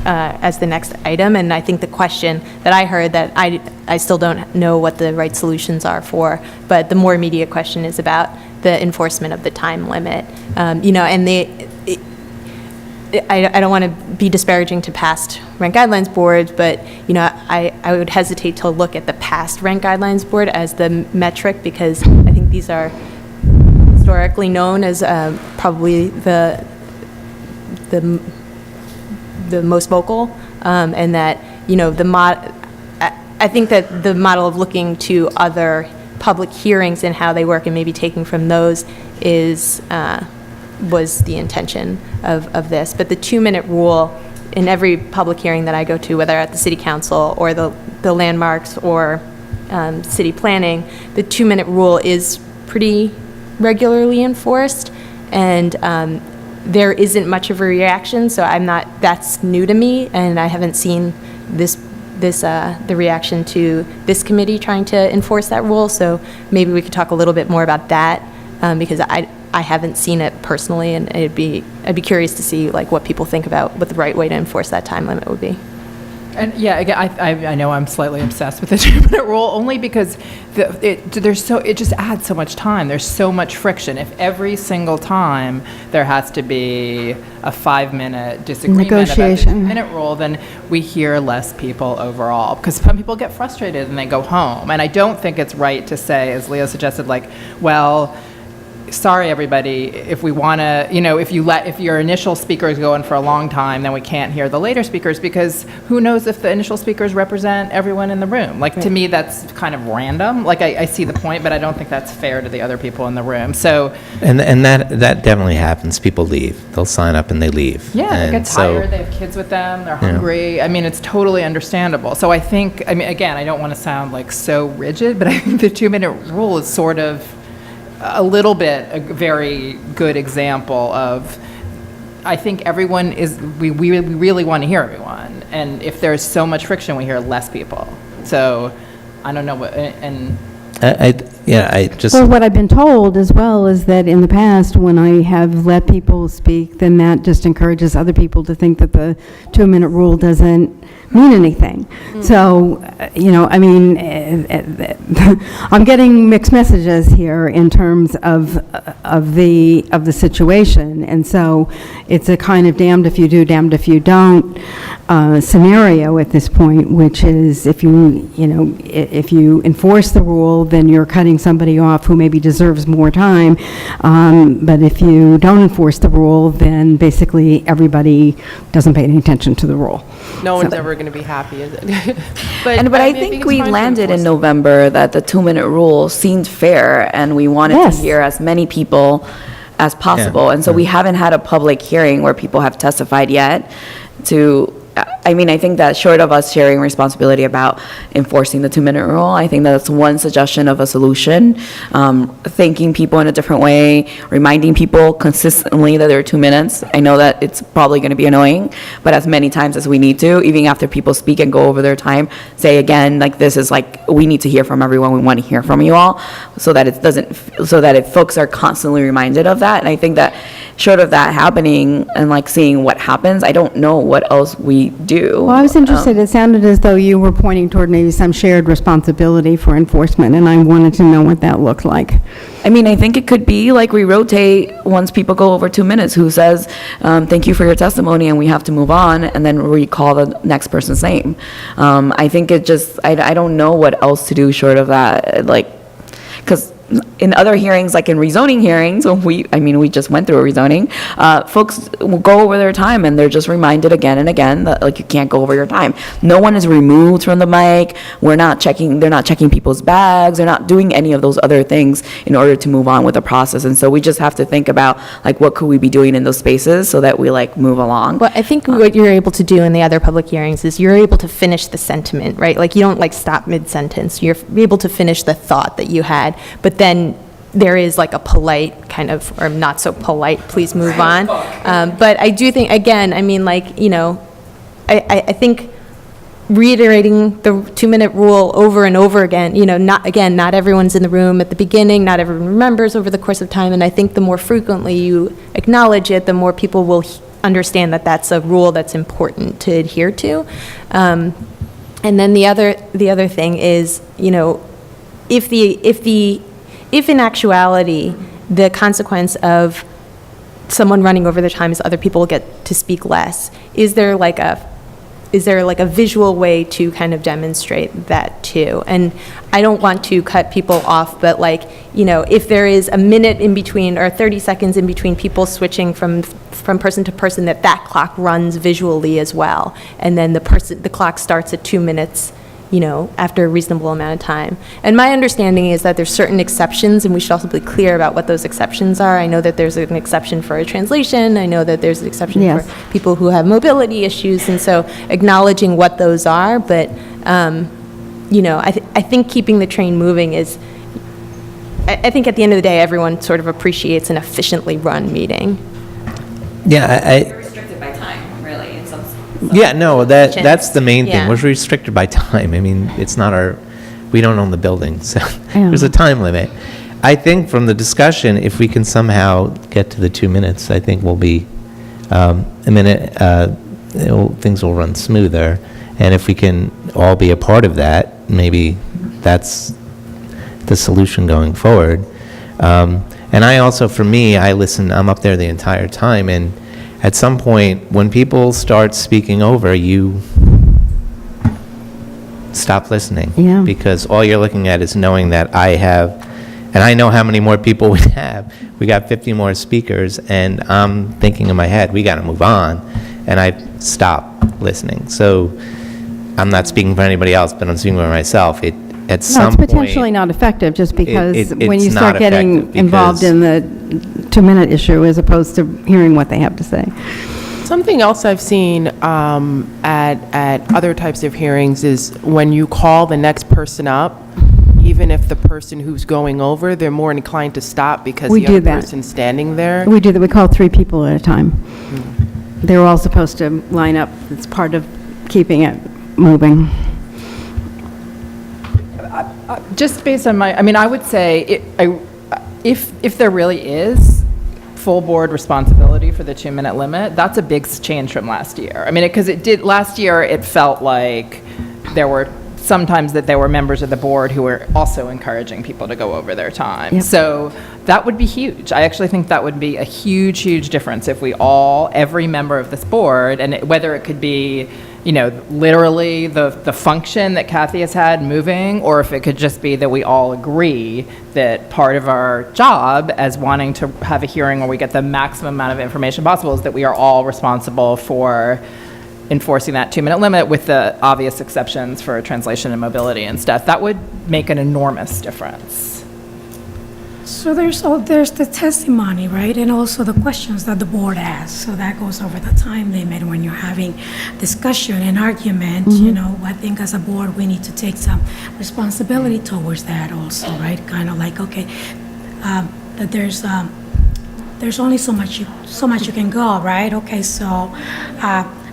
as the next item, and I think the question that I heard that I still don't know what the right solutions are for, but the more immediate question is about the enforcement of the time limit, and I don't want to be disparaging to past rent guidelines boards, but, I would hesitate to look at the past rent guidelines board as the metric, because I think these are historically known as probably the most vocal, and that, I think that the model of looking to other public hearings and how they work and maybe taking from those was the intention of this. But the 2-minute rule in every public hearing that I go to, whether at the city council or the landmarks or city planning, the 2-minute rule is pretty regularly enforced, and there isn't much of a reaction, so that's new to me, and I haven't seen the reaction to this committee trying to enforce that rule, so maybe we could talk a little bit more about that, because I haven't seen it personally, and I'd be curious to see what people think about what the right way to enforce that time limit would be. And yeah, again, I know I'm slightly obsessed with the 2-minute rule, only because it just adds so much time. There's so much friction. If every single time there has to be a 5-minute disagreement Negotiation. about the 2-minute rule, then we hear less people overall, because some people get frustrated and they go home. And I don't think it's right to say, as Leo suggested, well, sorry, everybody, if we want to, if your initial speakers go on for a long time, then we can't hear the later speakers, because who knows if the initial speakers represent everyone in the room. To me, that's kind of random. I see the point, but I don't think that's fair to the other people in the room. So, And that definitely happens. People leave. They'll sign up and they leave. yeah, they And get so- tired, they have kids with them, they're hungry. I mean, it's totally understandable. So I think, again, I don't want to sound so rigid, but I think the 2-minute rule is sort of a little bit a very good example of, I think everyone we really want to hear everyone, and if there's so much friction, we hear less people. So I don't know what, and Well, what I've been told as well is that in the past, when I have let people speak, then that just encourages other people to think that the 2-minute rule doesn't mean anything. So, I'm getting mixed messages here in terms of the situation, and so it's a kind of damned if you do, damned if you don't scenario at this point, which is if you enforce the rule, then you're cutting somebody off who maybe deserves more time, but if you don't enforce the rule, then basically everybody doesn't pay any attention to the rule. No one's ever going to be happy, is it? But I think we landed in November that the 2-minute rule seemed fair, and we wanted Yes. to hear as many people as possible. And so we haven't had a public hearing where people have testified yet I think that short of us sharing responsibility about enforcing the 2-minute rule, I think that's one suggestion of a solution. Thanking people in a different way, reminding people consistently that there are 2 minutes. I know that it's probably going to be annoying, but as many times as we need to, even after people speak and go over their time, say again, this is we need to hear from everyone. We want to hear from you all, so that folks are constantly reminded of that. And I think that short of that happening and seeing what happens, I don't know what else we do. Well, I was interested, it sounded as though you were pointing toward maybe some shared responsibility for enforcement, and I wanted to know what that looked like. I think it could be we rotate once people go over 2 minutes, who says, thank you for your testimony, and we have to move on, and then recall the next person's name. I think it just, I don't know what else to do short of that, because in other hearings, like in rezoning hearings, we just went through a rezoning, folks will go over their time and they're just reminded again and again that like you can't go over your time. No one is removed from the mic. They're not checking people's bags. They're not doing any of those other things in order to move on with the process. And so we just have to think about like what could we be doing in those spaces so that we like move along. Well, I think what you're able to do in the other public hearings is you're able to finish the sentiment, right? Like you don't like stop mid-sentence. You're able to finish the thought that you had, but then there is like a polite kind of, or not so polite, please move on. But I do think, again, I mean, like, you know, I think reiterating the 2-minute rule over and over again, you know, not everyone's in the room at the beginning, not everyone remembers over the course of time, and I think the more frequently you acknowledge it, the more people will understand that that's a rule that's important to adhere to. And then the other thing is, you know, if in actuality the consequence of someone running over their time is other people get to speak less, is there like a visual way to kind of demonstrate that too? And I don't want to cut people off, but like, you know, if there is a minute in between or 30 seconds in between people switching from person to person, that clock runs visually as well. And then the clock starts at 2 minutes, you know, after a reasonable amount of time. And my understanding is that there's certain exceptions, and we should also be clear about what those exceptions are. I know that there's an exception for a translation. I know that there's an exception Yes. for people who have mobility issues, and so acknowledging what those are. But, you know, I think keeping the train moving is, I think at the end of the day, everyone sort of appreciates an efficiently run meeting. Yeah, Restricted by time, really, in some yeah, no, that's the main thing. Yeah. We're restricted by time. I mean, it's not we don't own the building, so Yeah. there's a time limit. I think from the discussion, if we can somehow get to the 2 minutes, I think we'll be, things will run smoother. And if we can all be a part of that, maybe that's the solution going forward. And I also, for me, I'm up there the entire time, and at some point, when people start speaking over, you stop listening. Yeah. Because all you're looking at is knowing that and I know how many more people we have. We got 50 more speakers, and I'm thinking in my head, we got to move on, and I stop listening. So I'm not speaking for anybody else, but I'm speaking for myself. At some No, it's point, potentially not effective, just because when it's you not start getting effective involved because- in the 2-minute issue as opposed to hearing what they have to say. Something else I've seen at other types of hearings is when you call the next person up, even if the person who's going over, they're more inclined to stop because We the do other that. person's standing there. We do that, we call 3 people at a time. They're all supposed to line up, it's part of keeping it moving. Just based on I would say, if there really is full board responsibility for the 2-minute limit, that's a big change from last year. I mean, because last year, it felt like there were sometimes that there were members of the board who were also encouraging people to go over their time. Yep. So that would be huge. I actually think that would be a huge, huge difference if every member of this board, and whether it could be, you know, literally the function that Kathy has had moving, or if it could just be that we all agree that part of our job as wanting to have a hearing where we get the maximum amount of information possible is that we are all responsible for enforcing that 2-minute limit with the obvious exceptions for translation and mobility and stuff. That would make an enormous difference. So there's the testimony, right? And also the questions that the board asks. So that goes over the time limit when you're having discussion and argument. You know, I think as a board, we need to take some responsibility towards that also, right? Kind of like, okay, that there's only so much you can go, right? Okay, so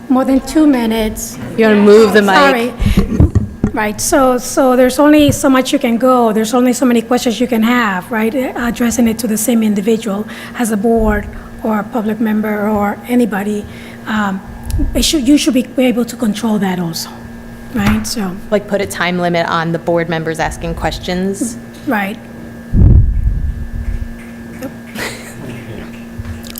more than 2 minutes. You want to move the mic? Sorry. Right, so there's only so much you can go, there's only so many questions you can have, right? Addressing it to the same individual as a board or a public member or anybody. You should be able to control that also, right? So, Like put a time limit on the board members asking questions? right.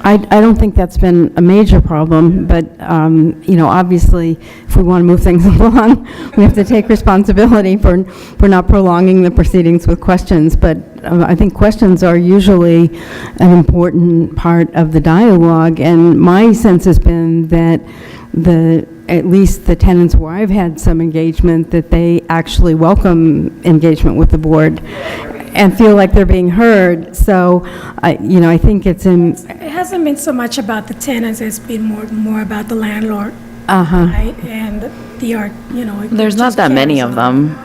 I don't think that's been a major problem, but, obviously, if we want to move things along, we have to take responsibility for not prolonging the proceedings with questions. But I think questions are usually an important part of the dialogue, and my sense has been that at least the tenants where I've had some engagement, that they actually welcome engagement with the board and feel like they're being heard. So, I think it's in... It hasn't been so much about the tenants, it's been more about the landlord, Uh-huh. right? And it There's not just that many carries of on,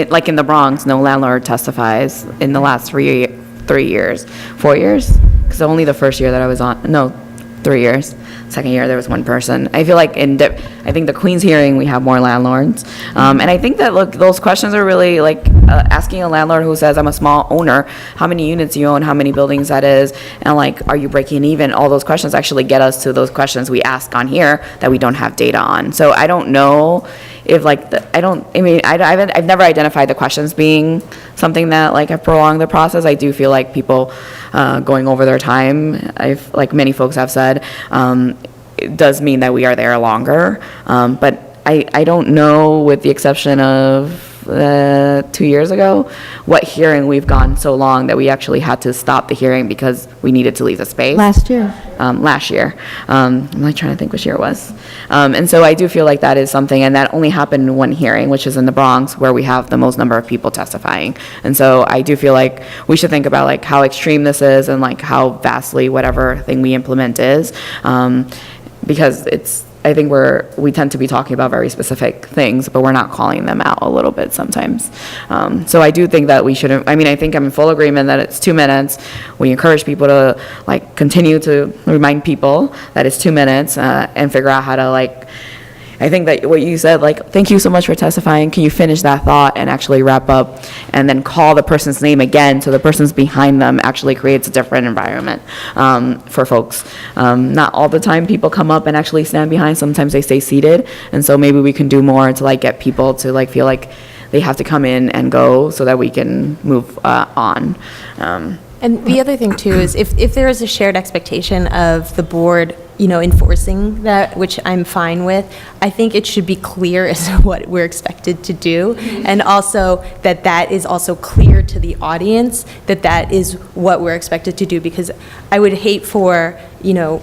Like in the Bronx, no landlord testifies in the last 4 years, because only the first year that I was on, no, 3 years. Second year, there was one person. I feel like I think the Queens hearing, we have more landlords. And I think that, look, those questions are really like asking a landlord who says, I'm a small owner, how many units you own, how many buildings that is, and like, are you breaking even? All those questions actually get us to those questions we ask on here that we don't have data on. So I don't know if I've never identified the questions being something that like have prolonged the process. I do feel like people going over their time, like many folks have said, it does mean that we are there longer. But I don't know, with the exception of 2 years ago, what hearing we've gone so long that we actually had to stop the hearing because we needed to leave the space. Last year. Last year. I'm like trying to think which year it was. And so I do feel like that is something, and that only happened in one hearing, which is in the Bronx, where we have the most number of people testifying. And so I do feel like we should think about like how extreme this is and like how vastly whatever thing we implement is. Because I think we tend to be talking about very specific things, but we're not calling them out a little bit sometimes. So I do think that we shouldn't, I think I'm in full agreement that it's 2 minutes. We encourage people to like continue to remind people that it's 2 minutes and figure out how to like, I think that what you said, like, thank you so much for testifying. Can you finish that thought and actually wrap up and then call the person's name again so the person's behind them actually creates a different environment for folks. Not all the time people come up and actually stand behind. Sometimes they stay seated. And so maybe we can do more to like get people to like feel like they have to come in and go so that we can move on. And the other thing too is if there is a shared expectation of the board, enforcing that, which I'm fine with, I think it should be clear as to what we're expected to do. And also that is also clear to the audience that is what we're expected to do, because I would hate for,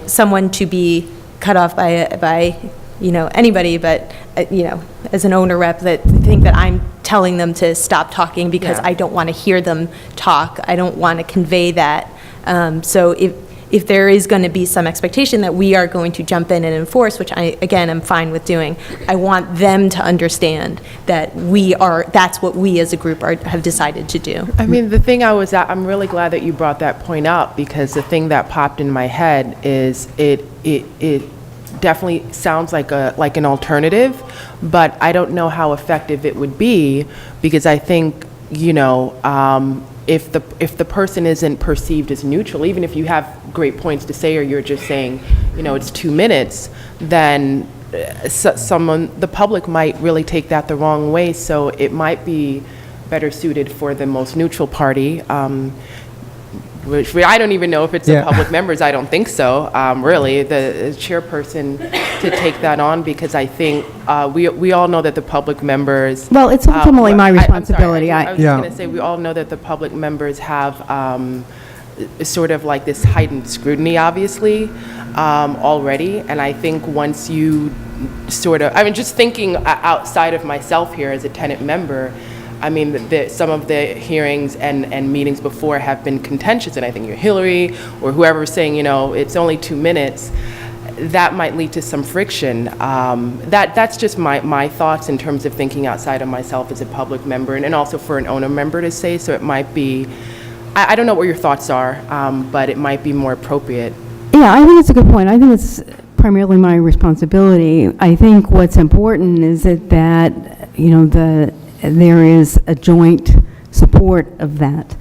someone to be cut off by anybody, but, as an owner rep, that think that I'm telling them to stop talking because I don't want to hear them talk. I don't want to convey that. So if there is going to be some expectation that we are going to jump in and enforce, which I'm fine with doing, I want them to understand that that's what we as a group have decided to do. The thing I'm really glad that you brought that point up, because the thing that popped in my head is it definitely sounds like an alternative, but I don't know how effective it would be, because I think, if the person isn't perceived as neutral, even if you have great points to say, or you're just saying, it's 2 minutes, then the public might really take that the wrong way. So it might be better suited for the most neutral party, which I don't even know if it's the public members. I don't think so, really, the chairperson to take that on, because I think we all know that the public members... Well, it's ultimately my responsibility. I was just going to say, we all know that the public members have sort of like this heightened scrutiny, obviously, already. And I think once you sort of... just thinking outside of myself here as a tenant member, some of the hearings and meetings before have been contentious, and I think you're Hillary or whoever is saying, it's only 2 minutes. That might lead to some friction. That's just my thoughts in terms of thinking outside of myself as a public member, and also for an owner member to say. So it might be, I don't know what your thoughts are, but it might be more appropriate. Yeah, I think it's a good point. I think it's primarily my responsibility. I think what's important is that there is a joint support of that.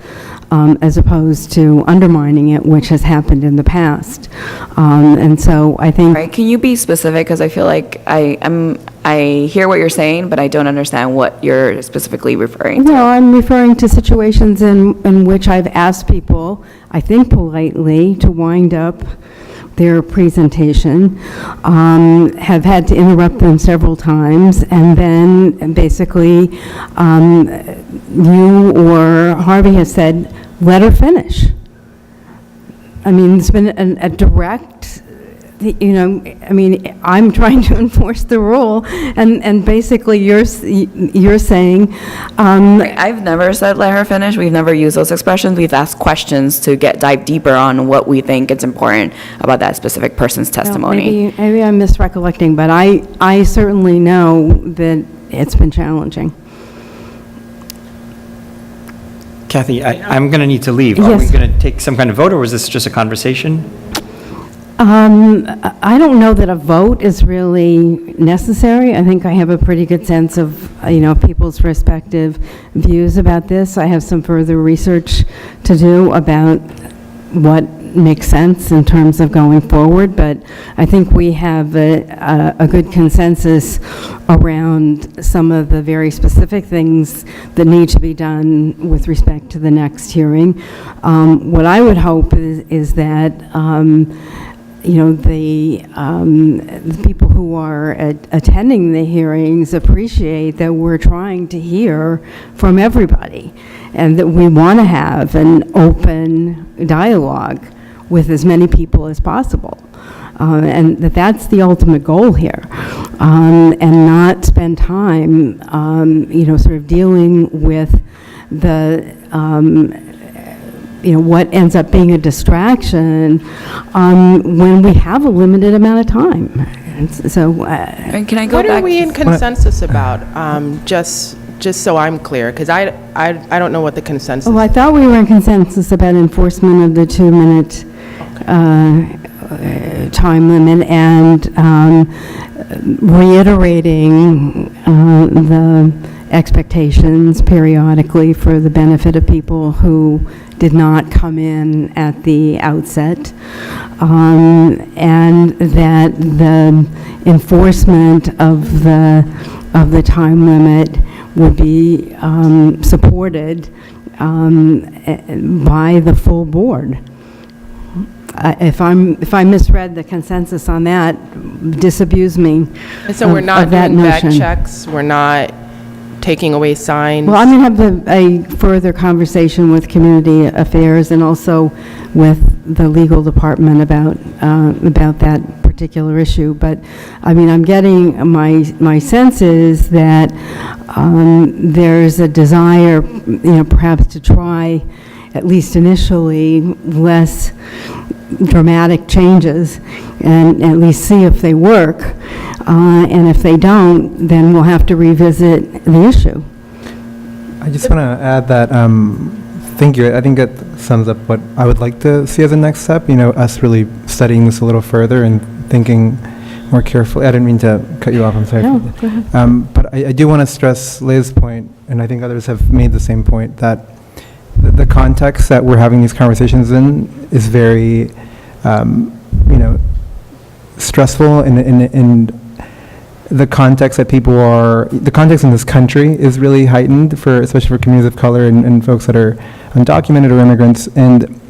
as opposed to undermining it, which has happened in the past. And so I think... Right, can you be specific? Because I feel like I hear what you're saying, but I don't understand what you're specifically referring to. No, I'm referring to situations in which I've asked people, I think politely, to wind up their presentation, have had to interrupt them several times, and then basically you or Harvey has said, let her finish. I mean, it's been a direct, you know, I mean, I'm trying to enforce the rule, and basically you're saying... I've never said let her finish. We've never used those expressions. We've asked questions to dive deeper on what we think is important about that specific person's testimony. Maybe I'm misrecollecting, but I certainly know that it's been challenging. Kathy, I'm going to need to leave. Are we Yes. going to take some kind of vote, or was this just a conversation? I don't know that a vote is really necessary. I think I have a pretty good sense of, people's respective views about this. I have some further research to do about what makes sense in terms of going forward, but I think we have a good consensus around some of the very specific things that need to be done with respect to the next hearing. What I would hope is that the people who are attending the hearings appreciate that we're trying to hear from everybody, and that we want to have an open dialogue with as many people as possible. And that's the ultimate goal here, and not spend time, sort of dealing with the what ends up being a distraction when we have a limited amount of time. And so, Can I go What back? are we in consensus about? Just so I'm clear, because I don't know what the consensus I thought we were in consensus about enforcement of the 2-minute time limit and reiterating the expectations periodically for the benefit of people who did not come in at the outset, and that the enforcement of the time limit would be supported by the full board. If I misread the consensus on that, disabuse me. And so we're not of that doing back notion. checks, we're not taking away signs? Well, I'm going to have a further conversation with Community Affairs and also with the legal department about that particular issue. But, I mean, I'm getting, my sense is that there's a desire, perhaps to try, at least initially, less dramatic changes and at least see if they work. And if they don't, then we'll have to revisit the issue. I just want to add that, thank you. I think that sums up what I would like to see as a next step, us really studying this a little further and thinking more carefully. I didn't mean to cut you off, I'm sorry. No, go ahead. But I do want to stress Leah's point, and I think others have made the same point, that the context that we're having these conversations in is very, stressful, and the context that the context in this country is really heightened, especially for communities of color and folks that are undocumented or immigrants. And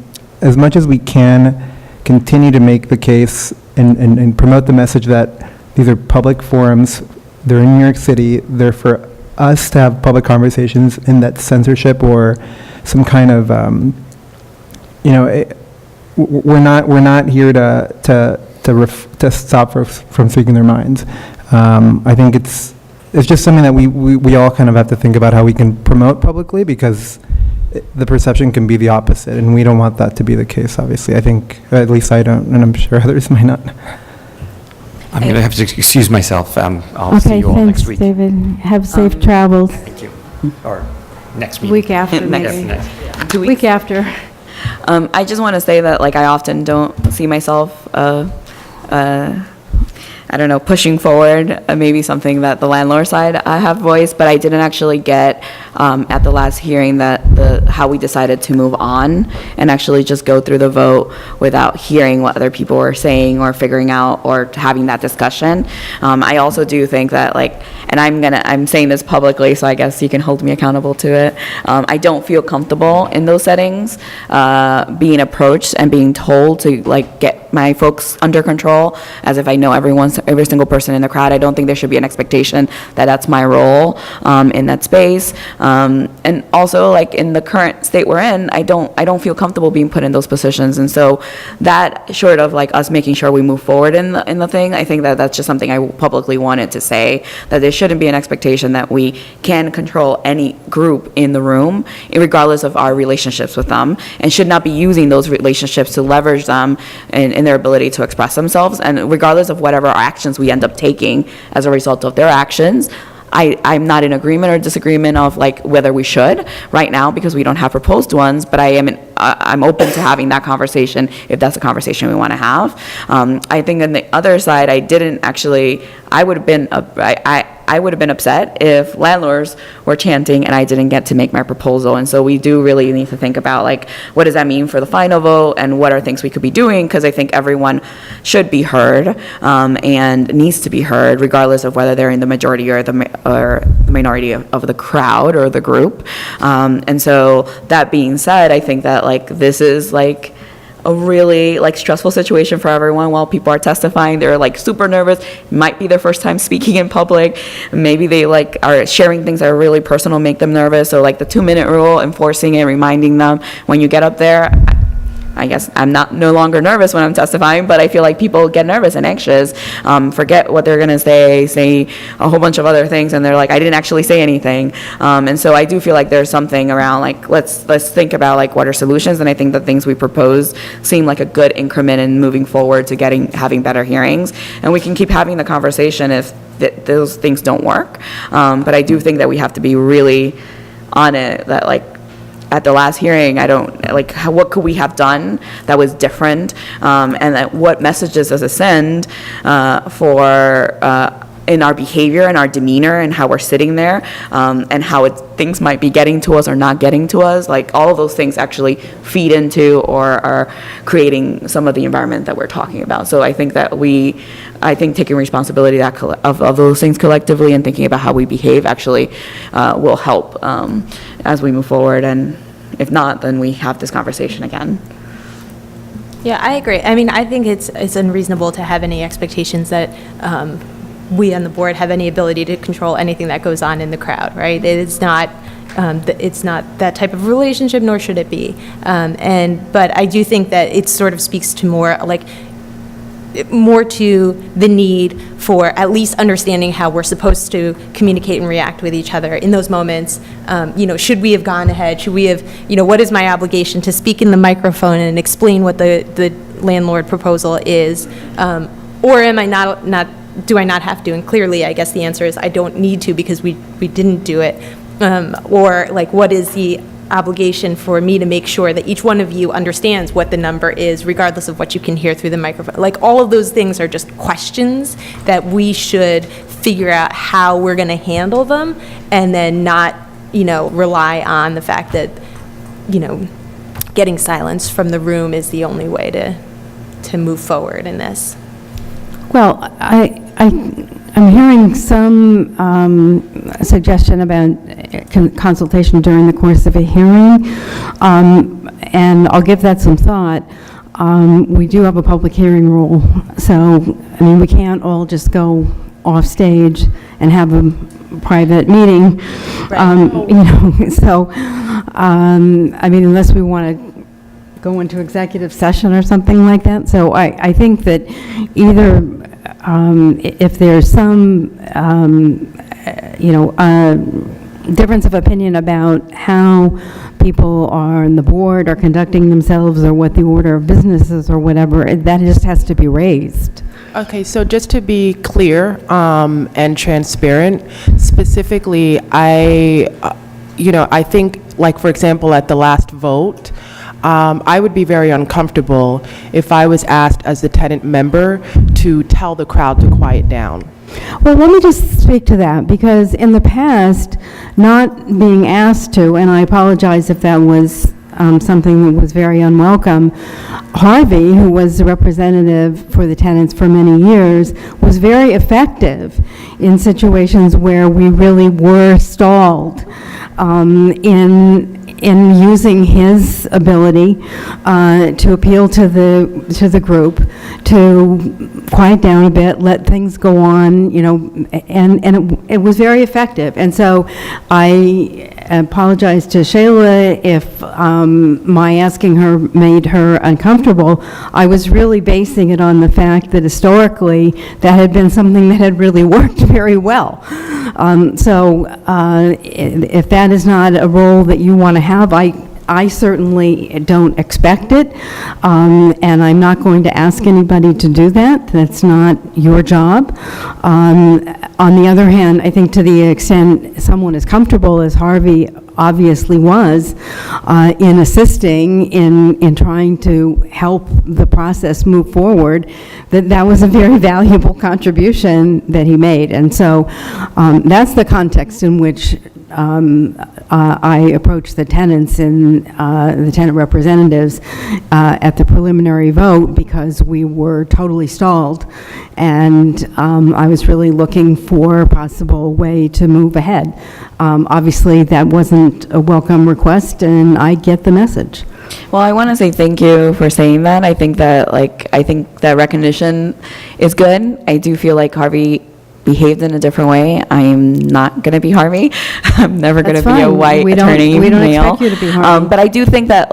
as much as we can continue to make the case and promote the message that these are public forums, they're in New York City, they're for us to have public conversations, and that censorship or some kind of, we're not here to stop from speaking their minds. I think it's just something that we all kind of have to think about how we can promote publicly, because the perception can be the opposite, and we don't want that to be the case, obviously. I think, at least I don't, and I'm sure others might not. I'm going to have to excuse myself. I'll see Okay, you all thanks, next week. David. Have safe travels. Thank you. Or next meeting. Week after, Next. maybe. Next. 2 weeks. Week after. I just want to say that, I often don't see myself I don't know, pushing forward, maybe something that the landlord side I have voiced, but I didn't actually get at the last hearing that how we decided to move on and actually just go through the vote without hearing what other people were saying or figuring out or having that discussion. I also do think that, like, and I'm saying this publicly, so I guess you can hold me accountable to it. I don't feel comfortable in those settings, being approached and being told to, like, get my folks under control as if I know every single person in the crowd. I don't think there should be an expectation that that's my role in that space. And also, like, in the current state we're in, I don't feel comfortable being put in those positions. And so that, short of like us making sure we move forward in the thing, I think that that's just something I publicly wanted to say, that there shouldn't be an expectation that we can control any group in the room, regardless of our relationships with them, and should not be using those relationships to leverage them in their ability to express themselves. And regardless of whatever actions we end up taking as a result of their actions, I'm not in agreement or disagreement of like whether we should right now, because we don't have proposed ones, but I'm open to having that conversation if that's a conversation we want to have. I think on the other side, I would have been upset if landlords were chanting and I didn't get to make my proposal. And so we do really need to think about, like, what does that mean for the final vote and what are things we could be doing? Because I think everyone should be heard and needs to be heard, regardless of whether they're in the majority or the minority of the crowd or the group. And so that being said, I think that, like, this is like a really, like, stressful situation for everyone. While people are testifying, they're like super nervous. It might be their first time speaking in public. Maybe they like are sharing things that are really personal, make them nervous. So like the 2-minute rule, enforcing it, reminding them when you get up there. I guess I'm no longer nervous when I'm testifying, but I feel like people get nervous and anxious, forget what they're gonna say a whole bunch of other things, and they're like, I didn't actually say anything. And so I do feel like there's something around, like, let's think about, like, what are solutions, and I think the things we proposed seem like a good increment in moving forward to having better hearings, and we can keep having the conversation if those things don't work. But I do think that we have to be really on it, that, like, at the last hearing, what could we have done that was different, and that what messages does it send in our behavior and our demeanor and how we're sitting there, and how things might be getting to us or not getting to us. Like, all of those things actually feed into or are creating some of the environment that we're talking about. So I think that taking responsibility of those things collectively and thinking about how we behave actually will help as we move forward. And if not, then we have this conversation again. Yeah, I agree. I mean, I think it's unreasonable to have any expectations that we on the board have any ability to control anything that goes on in the crowd, right? It's not that type of relationship, nor should it be. But I do think that it sort of speaks to more to the need for at least understanding how we're supposed to communicate and react with each other in those moments. Should we have gone ahead? Should we have, what is my obligation to speak in the microphone and explain what the landlord proposal is? Or am I not, do I not have to? And clearly, I guess the answer is I don't need to, because we didn't do it. Or like, what is the obligation for me to make sure that each one of you understands what the number is, regardless of what you can hear through the microphone? Like, all of those things are just questions that we should figure out how we're going to handle them, and then not, rely on the fact that, getting silence from the room is the only way to move forward in this. Well, I'm hearing some suggestion about consultation during the course of a hearing, and I'll give that some thought. We do have a public hearing rule, so, I mean, we can't all just go off stage and have a private meeting, so, I mean, unless we want to go into executive session or something like that. So I think that either if there's some, difference of opinion about how people on the board are conducting themselves, or what the order of business is, or whatever, that just has to be raised. Okay, so just to be clear and transparent, specifically, I think, like, for example, at the last vote, I would be very uncomfortable if I was asked as the tenant member to tell the crowd to quiet down. Well, let me just speak to that, because in the past, not being asked to, and I apologize if that was something that was very unwelcome, Harvey, who was the representative for the tenants for many years, was very effective in situations where we really were stalled in using his ability to appeal to the group, to quiet down a bit, let things go on, and it was very effective. And so I apologize to Shayla if my asking her made her uncomfortable. I was really basing it on the fact that historically that had been something that had really worked very well. So if that is not a role that you want to have, I certainly don't expect it, and I'm not going to ask anybody to do that. That's not your job. On the other hand, I think to the extent someone is comfortable, as Harvey obviously was, in assisting in trying to help the process move forward, that was a very valuable contribution that he made. And so that's the context in which I approached the tenants and the tenant representatives at the preliminary vote, because we were totally stalled, and I was really looking for a possible way to move ahead. Obviously, that wasn't a welcome request, and I get the message. Well, I want to say thank you for saying that. I think that recognition is good. I do feel like Harvey behaved in a different way. I am not going to be Harvey. I'm never going to be a white attorney We don't male. expect you to be Harvey. But I do think that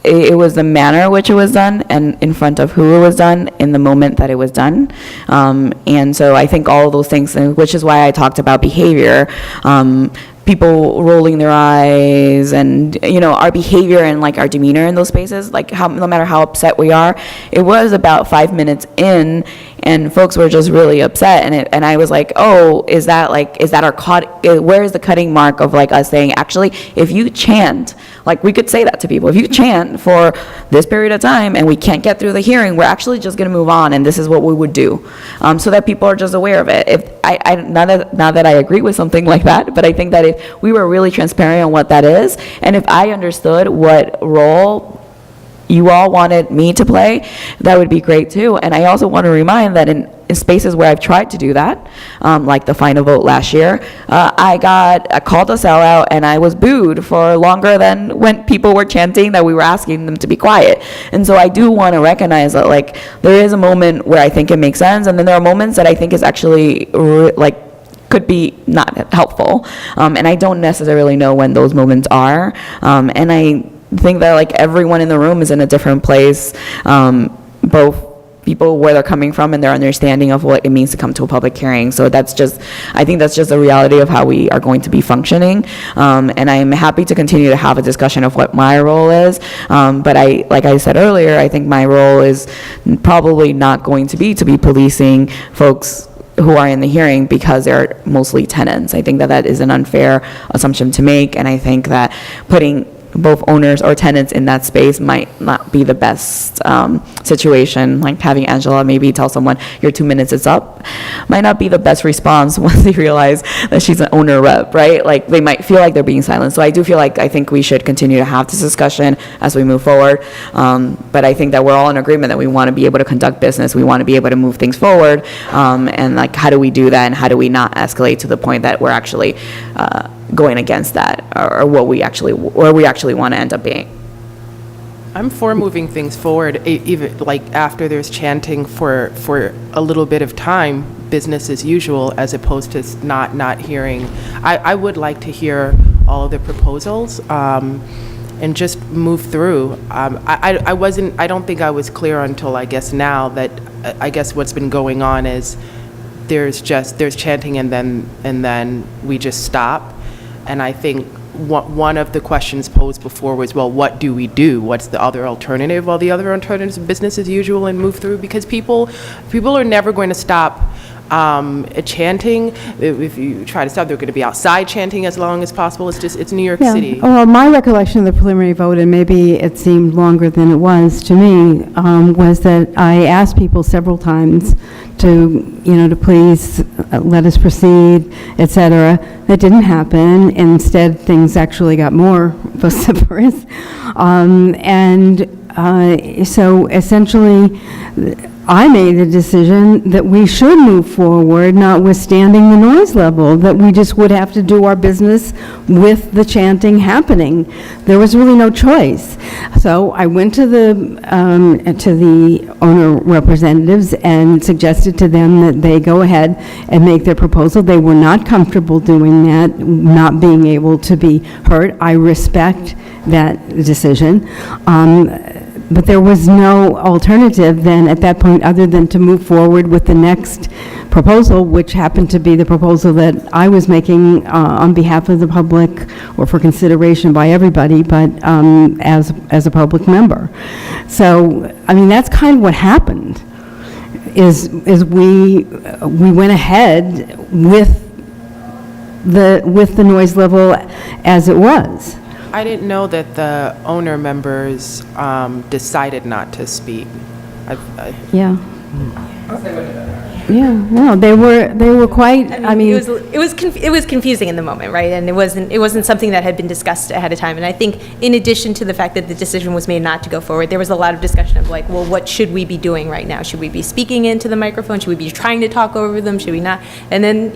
it was the manner in which it was done and in front of who it was done in the moment that it was done. And so I think all of those things, which is why I talked about behavior, people rolling their eyes and, our behavior and our demeanor in those spaces, no matter how upset we are, it was about 5 minutes in and folks were just really upset, and I was like, oh, is that our where is the cutting mark of us saying, actually, if you chant, we could say that to people, if you chant for this period of time and we can't get through the hearing, we're actually just going to move on, and this is what we would do, so that people are just aware of it. If not that I agree with something like that, but I think that if we were really transparent on what that is, and if I understood what role you all wanted me to play, that would be great too. And I also want to remind that in spaces where I've tried to do that, like the final vote last year, I called a sellout and I was booed for longer than when people were chanting that we were asking them to be quiet. And so I do want to recognize that there is a moment where I think it makes sense, and then there are moments that I think is actually could be not helpful. And I don't necessarily know when those moments are. And I think that everyone in the room is in a different place, both people where they're coming from and their understanding of what it means to come to a public hearing. So I think that's just a reality of how we are going to be functioning. And I'm happy to continue to have a discussion of what my role is. But like I said earlier, I think my role is probably not going to be policing folks who are in the hearing because they're mostly tenants. I think that is an unfair assumption to make, and I think that putting both owners or tenants in that space might not be the best situation. Having Angela maybe tell someone, your 2 minutes is up, might not be the best response once they realize that she's an owner rep, right? They might feel like they're being silenced. So I do feel I think we should continue to have this discussion as we move forward. But I think that we're all in agreement that we want to be able to conduct business. We want to be able to move things forward. And how do we do that, and how do we not escalate to the point that we're actually going against that, or where we actually want to end up being. I'm for moving things forward, even after there's chanting for a little bit of time, business as usual, as opposed to not hearing. I would like to hear all of the proposals and just move through. I don't think I was clear until I guess now that I guess what's been going on is there's chanting and then we just stop. And I think one of the questions posed before was, well, what do we do? What's the other alternative? Well, the other alternative is business as usual and move through, because people are never going to stop chanting. If you try to stop, they're going to be outside chanting as long as possible. It's New York Yeah. City. Well, my recollection of the preliminary vote, and maybe it seemed longer than it was to me, was that I asked people several times to please let us proceed, et cetera. That didn't happen. Instead, things actually got more vociferous. So essentially, I made a decision that we should move forward, notwithstanding the noise level, that we just would have to do our business with the chanting happening. There was really no choice. So I went to the owner representatives and suggested to them that they go ahead and make their proposal. They were not comfortable doing that, not being able to be heard. I respect that decision. But there was no alternative then at that point other than to move forward with the next proposal, which happened to be the proposal that I was making on behalf of the public or for consideration by everybody, but as a public member. So, I mean, that's kind of what happened, is we went ahead with the noise level as it was. I didn't know that the owner members decided not to speak. Yeah. Yeah, no, they were quite, It was confusing in the moment, right? And it wasn't something that had been discussed ahead of time. And I think in addition to the fact that the decision was made not to go forward, there was a lot of discussion of like, well, what should we be doing right now? Should we be speaking into the microphone? Should we be trying to talk over them? Should we not? And then,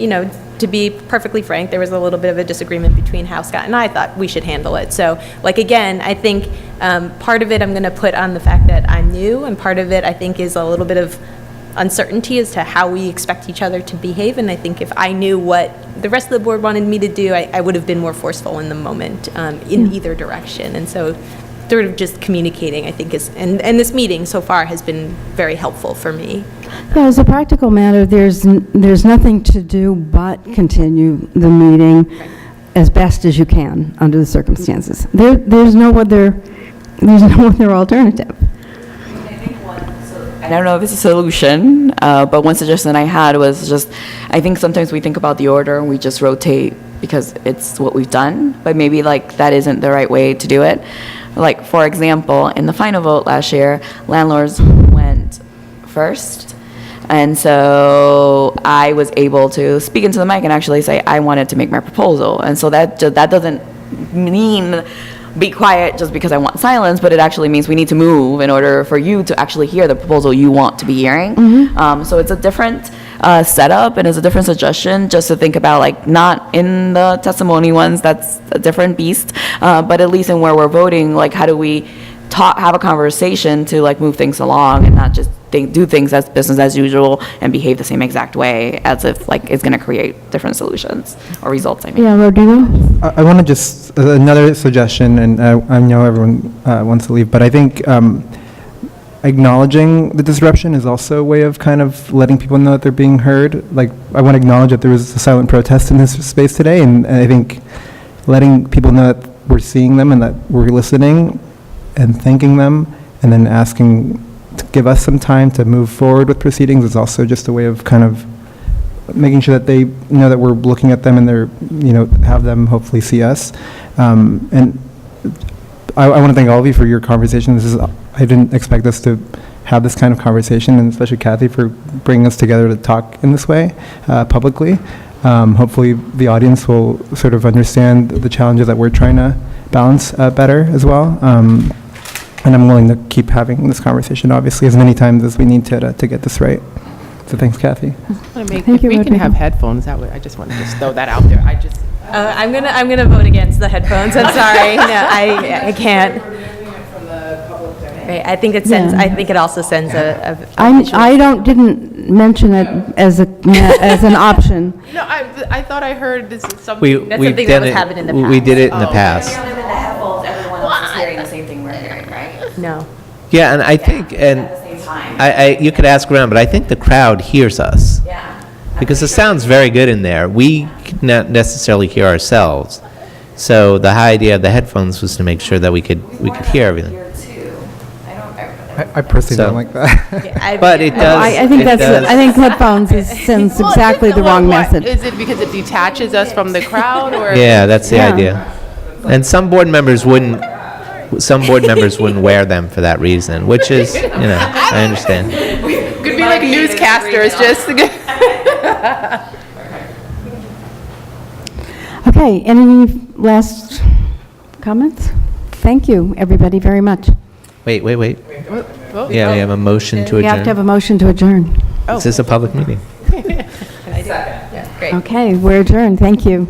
to be perfectly frank, there was a little bit of a disagreement between how Scott and I thought we should handle it. So, again, I think part of it I'm going to put on the fact that I'm new, and part of it I think is a little bit of uncertainty as to how we expect each other to behave. And I think if I knew what the rest of the board wanted me to do, I would have been more forceful in the moment in either direction. And so sort of just communicating, I think, and this meeting so far has been very helpful for me. Yeah, as a practical matter, there's nothing to do but continue the meeting as best as you can under the circumstances. There's no other alternative. I don't know if it's a solution, but one suggestion I had was just, I think sometimes we think about the order and we just rotate because it's what we've done, but maybe that isn't the right way to do it. Like, for example, in the final vote last year, landlords went first. And so I was able to speak into the mic and actually say I wanted to make my proposal. And so that doesn't mean be quiet just because I want silence, but it actually means we need to move in order for you to actually hear the proposal you want to be hearing. Mm-hmm. So it's a different setup, and it's a different suggestion just to think about, not in the testimony ones, that's a different beast, but at least in where we're voting, how do we have a conversation to move things along and not just do things as business as usual and behave the same exact way as if it's going to create different solutions or results. Yeah, Rodrigo? I want to just, another suggestion, and I know everyone wants to leave, but I think acknowledging the disruption is also a way of kind of letting people know that they're being heard. I want to acknowledge that there was a silent protest in this space today, and I think letting people know that we're seeing them and that we're listening and thanking them, and then asking to give us some time to move forward with proceedings is also just a way of kind of making sure that they know that we're looking at them and they're, have them hopefully see us. And I want to thank all of you for your conversation. I didn't expect us to have this kind of conversation, and especially Kathy for bringing us together to talk in this way publicly. Hopefully the audience will sort of understand the challenges that we're trying to balance better as well. And I'm willing to keep having this conversation, obviously, as many times as we need to get this right. So thanks, Kathy. Thank If you, we can Rodrigo. have headphones, I just want to just throw that out there. I'm gonna vote against the headphones. I'm sorry. No, I can't. Right, I think it sends. Yeah. I think it also sends a I didn't mention it as an option. No, I thought I heard this is something. We something did that was it. happened in the We past. did it in the Oh. past. Other than the headphones, everyone else is hearing the same thing we're hearing, right? No. Yeah, and I think, and At the same time. you could ask around, but I think the crowd hears us. Yeah. Because the sound's very good in there. We not necessarily hear ourselves. So the high idea of the headphones was to make sure that we could hear everything. Here too. I I personally So- don't like that. But it does. I think it does- I think headphones sends exactly the wrong message. Is it because it detaches us from the crowd, or? Yeah, that's the Yeah. idea. And some board members wouldn't wear them for that reason, which is, I understand. Could be like newscasters, just to get. Okay, any last comments? Thank you, everybody, very much. Wait. Yeah, we have a motion to We have to have adjourn. a motion to adjourn. This is a public meeting. Yeah, great. Okay, we're adjourned, thank you.